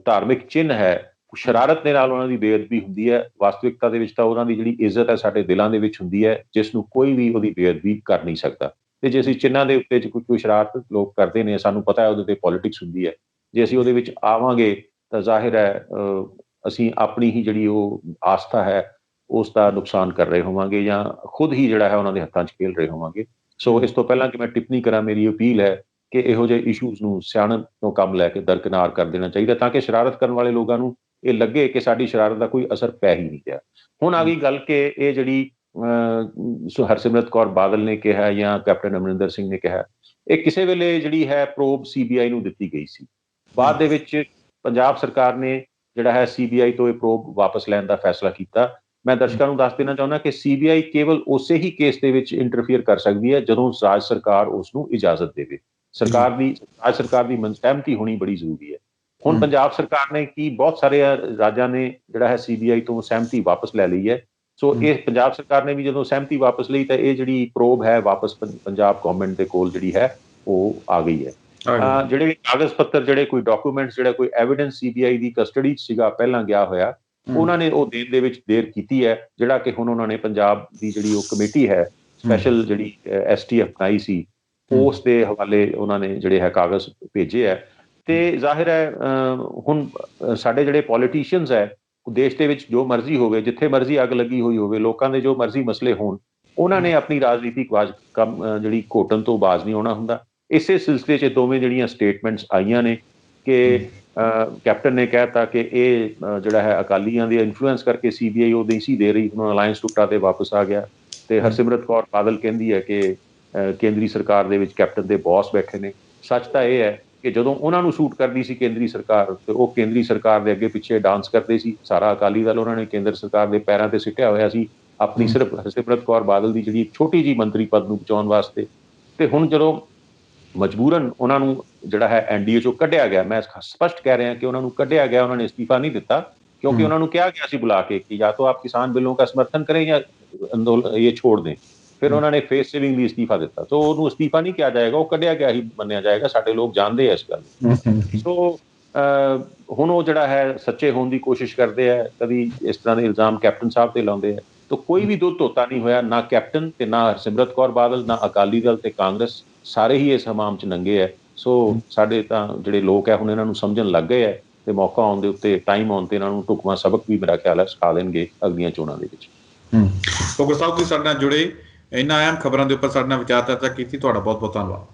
ਧਾਰਮਿਕ ਚਿੰਨ੍ਹ ਹੈ, ਸ਼ਰਾਰਤ ਦੇ ਨਾਲ ਉਹਨਾਂ ਦੀ ਬੇਅਦਬੀ ਹੁੰਦੀ ਹੈ। ਵਾਸਤਵਿਕਤਾ ਦੇ ਵਿੱਚ ਤਾਂ ਉਹਨਾਂ ਦੀ ਜਿਹੜੀ ਇੱਜ਼ਤ ਹੈ ਸਾਡੇ ਦਿਲਾਂ ਦੇ ਵਿੱਚ ਹੁੰਦੀ ਹੈ, ਜਿਸ ਨੂੰ ਕੋਈ ਵੀ ਉਹਦੀ ਬੇਅਦਬੀ ਕਰ ਨਹੀਂ ਸਕਦਾ। ਤੇ ਜੇ ਅਸੀਂ ਚਿੰਨ੍ਹਾਂ ਦੇ ਉੱਤੇ ਕੋਈ ਸ਼ਰਾਰਤ ਲੋਕ ਕਰਦੇ ਨੇ, ਸਾਨੂੰ ਪਤਾ ਹੈ ਉਹਦੇ ਤੇ ਪੋਲੀਟਿਕਸ ਹੁੰਦੀ ਹੈ, ਜੇ ਅਸੀਂ ਉਹਦੇ ਵਿੱਚ ਆਵਾਂਗੇ ਤਾਂ ਜ਼ਾਹਿਰ ਹੈ ਅਸੀਂ ਆਪਣੀ ਹੀ ਜਿਹੜੀ ਉਹ ਆਸਥਾ ਹੈ ਉਸ ਦਾ ਨੁਕਸਾਨ ਕਰ ਰਹੇ ਹੋਵਾਂਗੇ ਜਾਂ ਖੁਦ ਹੀ ਜਿਹੜਾ ਹੈ ਉਹਨਾਂ ਦੇ ਹੱਥਾਂ 'ਚ ਖੇਲ ਰਹੇ ਹੋਵਾਂਗੇ। ਸੋ ਇਸ ਤੋਂ ਪਹਿਲਾਂ ਕਿ ਮੈਂ ਟਿੱਪਣੀ ਕਰਾਂ, ਮੇਰੀ ਅਪੀਲ ਹੈ ਕਿ ਇਹੋ ਜਿਹੇ ਇਸ਼ੂਜ਼ ਨੂੰ ਸਿਆਣਪ ਤੋਂ ਕੰਮ ਲੈ ਕੇ ਦਰਕਿਨਾਰ ਕਰ ਦੇਣਾ ਚਾਹੀਦਾ, ਤਾਂ ਕਿ ਸ਼ਰਾਰਤ ਕਰਨ ਵਾਲੇ ਲੋਕਾਂ ਨੂੰ ਇਹ ਲੱਗੇ ਕਿ ਸਾਡੀ ਸ਼ਰਾਰਤ ਦਾ ਕੋਈ ਅਸਰ ਪੈ ਹੀ ਨਹੀਂ ਰਿਹਾ। ਹੁਣ ਆ ਗਈ ਗੱਲ ਕਿ ਇਹ ਜਿਹੜੀ ਹਰਸਿਮਰਤ ਕੌਰ ਬਾਦਲ ਨੇ ਕਿਹਾ ਜਾਂ ਕੈਪਟਨ ਅਮਰਿੰਦਰ ਸਿੰਘ ਨੇ ਕਿਹਾ, ਇਹ ਕਿਸੇ ਵੇਲੇ ਜਿਹੜੀ ਹੈ ਪ੍ਰੋਬ CBI ਨੂੰ ਦਿੱਤੀ ਗਈ ਸੀ। ਬਾਅਦ ਦੇ ਵਿੱਚ ਪੰਜਾਬ ਸਰਕਾਰ ਨੇ ਜਿਹੜਾ ਹੈ CBI ਤੋਂ ਇਹ ਪ੍ਰੋਬ ਵਾਪਸ ਲੈਣ ਦਾ ਫੈਸਲਾ ਕੀਤਾ। ਮੈਂ ਦਰਸ਼ਕਾਂ ਨੂੰ ਦੱਸ ਦੇਣਾ ਚਾਹੁੰਦਾ ਕਿ CBI ਕੇਵਲ ਉਸੇ ਹੀ ਕੇਸ ਦੇ ਵਿੱਚ ਇੰਟਰਫੀਅਰ ਕਰ ਸਕਦੀ ਹੈ ਜਦੋਂ ਰਾਜ ਸਰਕਾਰ ਉਸ ਨੂੰ ਇਜਾਜ਼ਤ ਦੇਵੇ। ਰਾਜ ਸਰਕਾਰ ਦੀ ਸਹਿਮਤੀ ਹੋਣੀ ਬੜੀ ਜ਼ਰੂਰੀ ਹੈ। ਹੁਣ ਪੰਜਾਬ ਸਰਕਾਰ ਨੇ ਕੀ ਬਹੁਤ ਸਾਰੇ ਰਾਜਾਂ ਨੇ ਜਿਹੜਾ ਹੈ CBI ਤੋਂ ਸਹਿਮਤੀ ਵਾਪਸ ਲੈ ਲਈ ਹੈ। ਸੋ ਇਹ ਪੰਜਾਬ ਸਰਕਾਰ ਨੇ ਵੀ ਜਦੋਂ ਸਹਿਮਤੀ ਵਾਪਸ ਲਈ ਤਾਂ ਇਹ ਜਿਹੜੀ ਪ੍ਰੋਬ ਹੈ ਵਾਪਸ ਪੰਜਾਬ ਗੌਰਮੈਂਟ ਦੇ ਕੋਲ ਜਿਹੜੀ ਹੈ ਉਹ ਆ ਗਈ ਹੈ। ਜਿਹੜੇ ਕਾਗਜ਼ ਪੱਤਰ, ਜਿਹੜੇ ਕੋਈ ਡਾਕੂਮੈਂਟਸ, ਜਿਹੜਾ ਕੋਈ ਐਵੀਡੈਂਸ ਸੀਬੀਆਈ ਦੀ ਕਸਟਡੀ 'ਚ ਸੀਗਾ ਪਹਿਲਾਂ ਗਿਆ ਹੋਇਆ, ਉਹਨਾਂ ਨੇ ਉਹ ਦੇਣ ਦੇ ਵਿੱਚ ਦੇਰ ਕੀਤੀ ਹੈ, ਜਿਹੜਾ ਕਿ ਹੁਣ ਉਹਨਾਂ ਨੇ ਪੰਜਾਬ ਦੀ ਜਿਹੜੀ ਉਹ ਕਮੇਟੀ ਹੈ ਸਪੈਸ਼ਲ ਜਿਹੜੀ STF ਬਣਾਈ ਸੀ, ਉਸ ਦੇ ਹਵਾਲੇ ਉਹਨਾਂ ਨੇ ਜਿਹੜੇ ਹੈ ਕਾਗਜ਼ ਭੇਜੇ ਹੈ। ਤੇ ਜ਼ਾਹਿਰ ਹੈ ਹੁਣ ਸਾਡੇ ਜਿਹੜੇ ਪੋਲੀਟੀਸ਼ੀਅਨਸ ਹੈ, ਦੇਸ਼ ਦੇ ਵਿੱਚ ਜੋ ਮਰਜ਼ੀ ਹੋਵੇ, ਜਿੱਥੇ ਮਰਜ਼ੀ ਅੱਗ ਲੱਗੀ ਹੋਈ ਹੋਵੇ, ਲੋਕਾਂ ਦੇ ਜੋ ਮਰਜ਼ੀ ਮਸਲੇ ਹੋਣ, ਉਹਨਾਂ ਨੇ ਆਪਣੀ ਰਾਜਨੀਤਿਕ ਜਿਹੜੀ ਘੋਟਣ ਤੋਂ ਬਾਜ਼ ਨਹੀਂ ਆਉਣਾ ਹੁੰਦਾ। ਇਸੇ ਸਿਲਸਿਲੇ 'ਚ ਦੋਵੇਂ ਜਿਹੜੀਆਂ ਸਟੇਟਮੈਂਟਸ ਆਈਆਂ ਨੇ ਕਿ ਕੈਪਟਨ ਨੇ ਕਹਿਤਾ ਕਿ ਇਹ ਜਿਹੜਾ ਹੈ ਅਕਾਲੀਆਂ ਦੇ ਇਨਫਲੂਐਂਸ ਕਰਕੇ CBI ਉਹ ਨਹੀਂ ਸੀ ਦੇ ਰਹੀ, ਹੁਣ ਅਲਾਇੰਸ ਟੁੱਟਾ ਤੇ ਵਾਪਸ ਆ ਗਿਆ। ਤੇ ਹਰਸਿਮਰਤ ਕੌਰ ਬਾਦਲ ਕਹਿੰਦੀ ਹੈ ਕਿ ਕੇਂਦਰੀ ਸਰਕਾਰ ਦੇ ਵਿੱਚ ਕੈਪਟਨ ਦੇ ਬੌਸ ਬੈਠੇ ਨੇ। ਸੱਚ ਤਾਂ ਇਹ ਹੈ ਕਿ ਜਦੋਂ ਉਹਨਾਂ ਨੂੰ ਸੂਟ ਕਰਦੀ ਸੀ ਕੇਂਦਰੀ ਸਰਕਾਰ, ਤੇ ਉਹ ਕੇਂਦਰੀ ਸਰਕਾਰ ਦੇ ਅੱਗੇ ਪਿੱਛੇ ਡਾਂਸ ਕਰਦੇ ਸੀ। ਸਾਰਾ ਅਕਾਲੀ ਦਲ ਉਹਨਾਂ ਨੇ ਕੇਂਦਰ ਸਰਕਾਰ ਦੇ ਪੈਰਾਂ ਤੇ ਸਿੱਟਿਆ ਹੋਇਆ ਸੀ, ਆਪਣੀ ਸਿਰਫ ਹਰਸਿਮਰਤ ਕੌਰ ਬਾਦਲ ਦੀ ਜਿਹੜੀ ਛੋਟੀ ਜਿਹੀ ਮੰਤਰੀ ਪਦ ਨੂੰ ਬਚਾਉਣ ਵਾਸਤੇ। ਤੇ ਹੁਣ ਜਦੋਂ ਮਜਬੂਰਨ ਉਹਨਾਂ ਨੂੰ ਜਿਹੜਾ ਹੈ NDA 'ਚੋਂ ਕੱਢਿਆ ਗਿਆ, ਮੈਂ ਸਪਸ਼ਟ ਕਹਿ ਰਿਹਾ ਕਿ ਉਹਨਾਂ ਨੂੰ ਕੱਢਿਆ ਗਿਆ, ਉਹਨਾਂ ਨੇ ਅਸਤੀਫਾ ਨਹੀਂ ਦਿੱਤਾ, क्योंकि ਉਹਨਾਂ ਨੂੰ ਕਿਹਾ ਗਿਆ ਸੀ ਬੁਲਾ ਕੇ ਕਿ ਜਾਂ ਤਾਂ ਆਪ ਕਿਸਾਨ ਬਿੱਲੋਂ का समर्थन करें या ਅੰਦੋਲਨ ਇਹ छोड़ दें। ਫਿਰ ਉਹਨਾਂ ਨੇ ਫੇਸ ਸੇਵਿੰਗ ਲਈ ਅਸਤੀਫਾ ਦਿੱਤਾ। ਸੋ ਉਹਨੂੰ ਅਸਤੀਫਾ ਨਹੀਂ ਕਿਹਾ ਜਾਏਗਾ, ਉਹ ਕੱਢਿਆ ਗਿਆ ਹੀ ਮੰਨਿਆ ਜਾਏਗਾ। ਸਾਡੇ ਲੋਕ ਜਾਣਦੇ ਆ ਇਸ ਗੱਲ ਨੂੰ। ਸੋ ਹੁਣ ਉਹ ਜਿਹੜਾ ਹੈ ਸੱਚੇ ਹੋਣ ਦੀ ਕੋਸ਼ਿਸ਼ ਕਰਦੇ ਆ, ਕਦੀ ਇਸ ਤਰ੍ਹਾਂ ਦੇ ਇਲਜ਼ਾਮ ਕੈਪਟਨ ਸਾਹਿਬ ਤੇ ਲਾਉਂਦੇ ਆ। ਤਾਂ ਕੋਈ ਵੀ ਦੁੱਧ ਧੋਤਾ ਨਹੀਂ ਹੋਇਆ, ਨਾ ਕੈਪਟਨ ਤੇ ਨਾ ਹਰਸਿਮਰਤ ਕੌਰ ਬਾਦਲ, ਨਾ ਅਕਾਲੀ ਦਲ ਤੇ ਕਾਂਗਰਸ, ਸਾਰੇ ਹੀ ਇਸ ਹਮਾਮ 'ਚ ਨੰਗੇ ਹੈ। ਸੋ ਸਾਡੇ ਤਾਂ ਜਿਹੜੇ ਲੋਕ ਹੈ ਹੁਣ ਇਹਨਾਂ ਨੂੰ ਸਮਝਣ ਲੱਗ ਗਏ ਹੈ, ਤੇ ਮੌਕਾ ਆਉਣ ਦੇ ਉੱਤੇ, ਟਾਈਮ ਆਉਣ ਤੇ ਇਹਨਾਂ ਨੂੰ ਢੁਕਵਾਂ ਸਬਕ ਵੀ ਮੇਰਾ ਖਿਆਲ ਹੈ ਸਿਖਾ ਦੇਣਗੇ ਅਗਲੀਆਂ ਚੋਣਾਂ ਦੇ ਵਿੱਚ। ਫੋਗਲ ਸਾਹਿਬ, ਤੁਸੀਂ ਸਾਡੇ ਨਾਲ ਜੁੜੇ, ਇਹਨਾਂ ਅਹਿਮ ਖਬਰਾਂ ਦੇ ਉੱਪਰ ਸਾਡੇ ਨਾਲ ਵਿਚਾਰ ਚਰਚਾ ਕੀਤੀ, ਤੁਹਾਡਾ ਬਹੁਤ ਬਹੁਤ ਧੰਨਵਾਦ।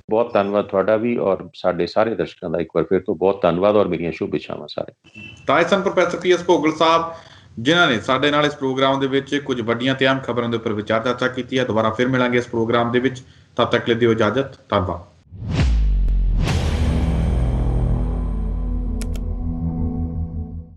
ਬਹੁਤ ਧੰਨਵਾਦ ਤੁਹਾਡਾ ਵੀ, ਔਰ ਸਾਡੇ ਸਾਰੇ ਦਰਸ਼ਕਾਂ ਦਾ ਇੱਕ ਵਾਰ ਫਿਰ ਤੋਂ ਬਹੁਤ ਧੰਨਵਾਦ, ਔਰ ਮੇਰੀਆਂ ਸ਼ੁਭ ਇੱਛਾਵਾਂ ਸਾਰੇ। ਤਾਂ ਇਹ ਸਨ ਪ੍ਰੋਫੈਸਰ PS ਭੋਗਲ ਸਾਹਿਬ, ਜਿਨ੍ਹਾਂ ਨੇ ਸਾਡੇ ਨਾਲ ਇਸ ਪ੍ਰੋਗਰਾਮ ਦੇ ਵਿੱਚ ਕੁਝ ਵੱਡੀਆਂ ਤੇ ਅਹਿਮ ਖਬਰਾਂ ਦੇ ਉੱਪਰ ਵਿਚਾਰ ਚਰਚਾ ਕੀਤੀ ਹੈ। ਦੁਬਾਰਾ ਫਿਰ ਮਿਲਾਂਗੇ ਇਸ ਪ੍ਰੋਗਰਾਮ ਦੇ ਵਿੱਚ, ਤਦ ਤੱਕ ਲਈ ਦਿਓ ਇਜਾਜ਼ਤ, ਧੰਨਵਾਦ।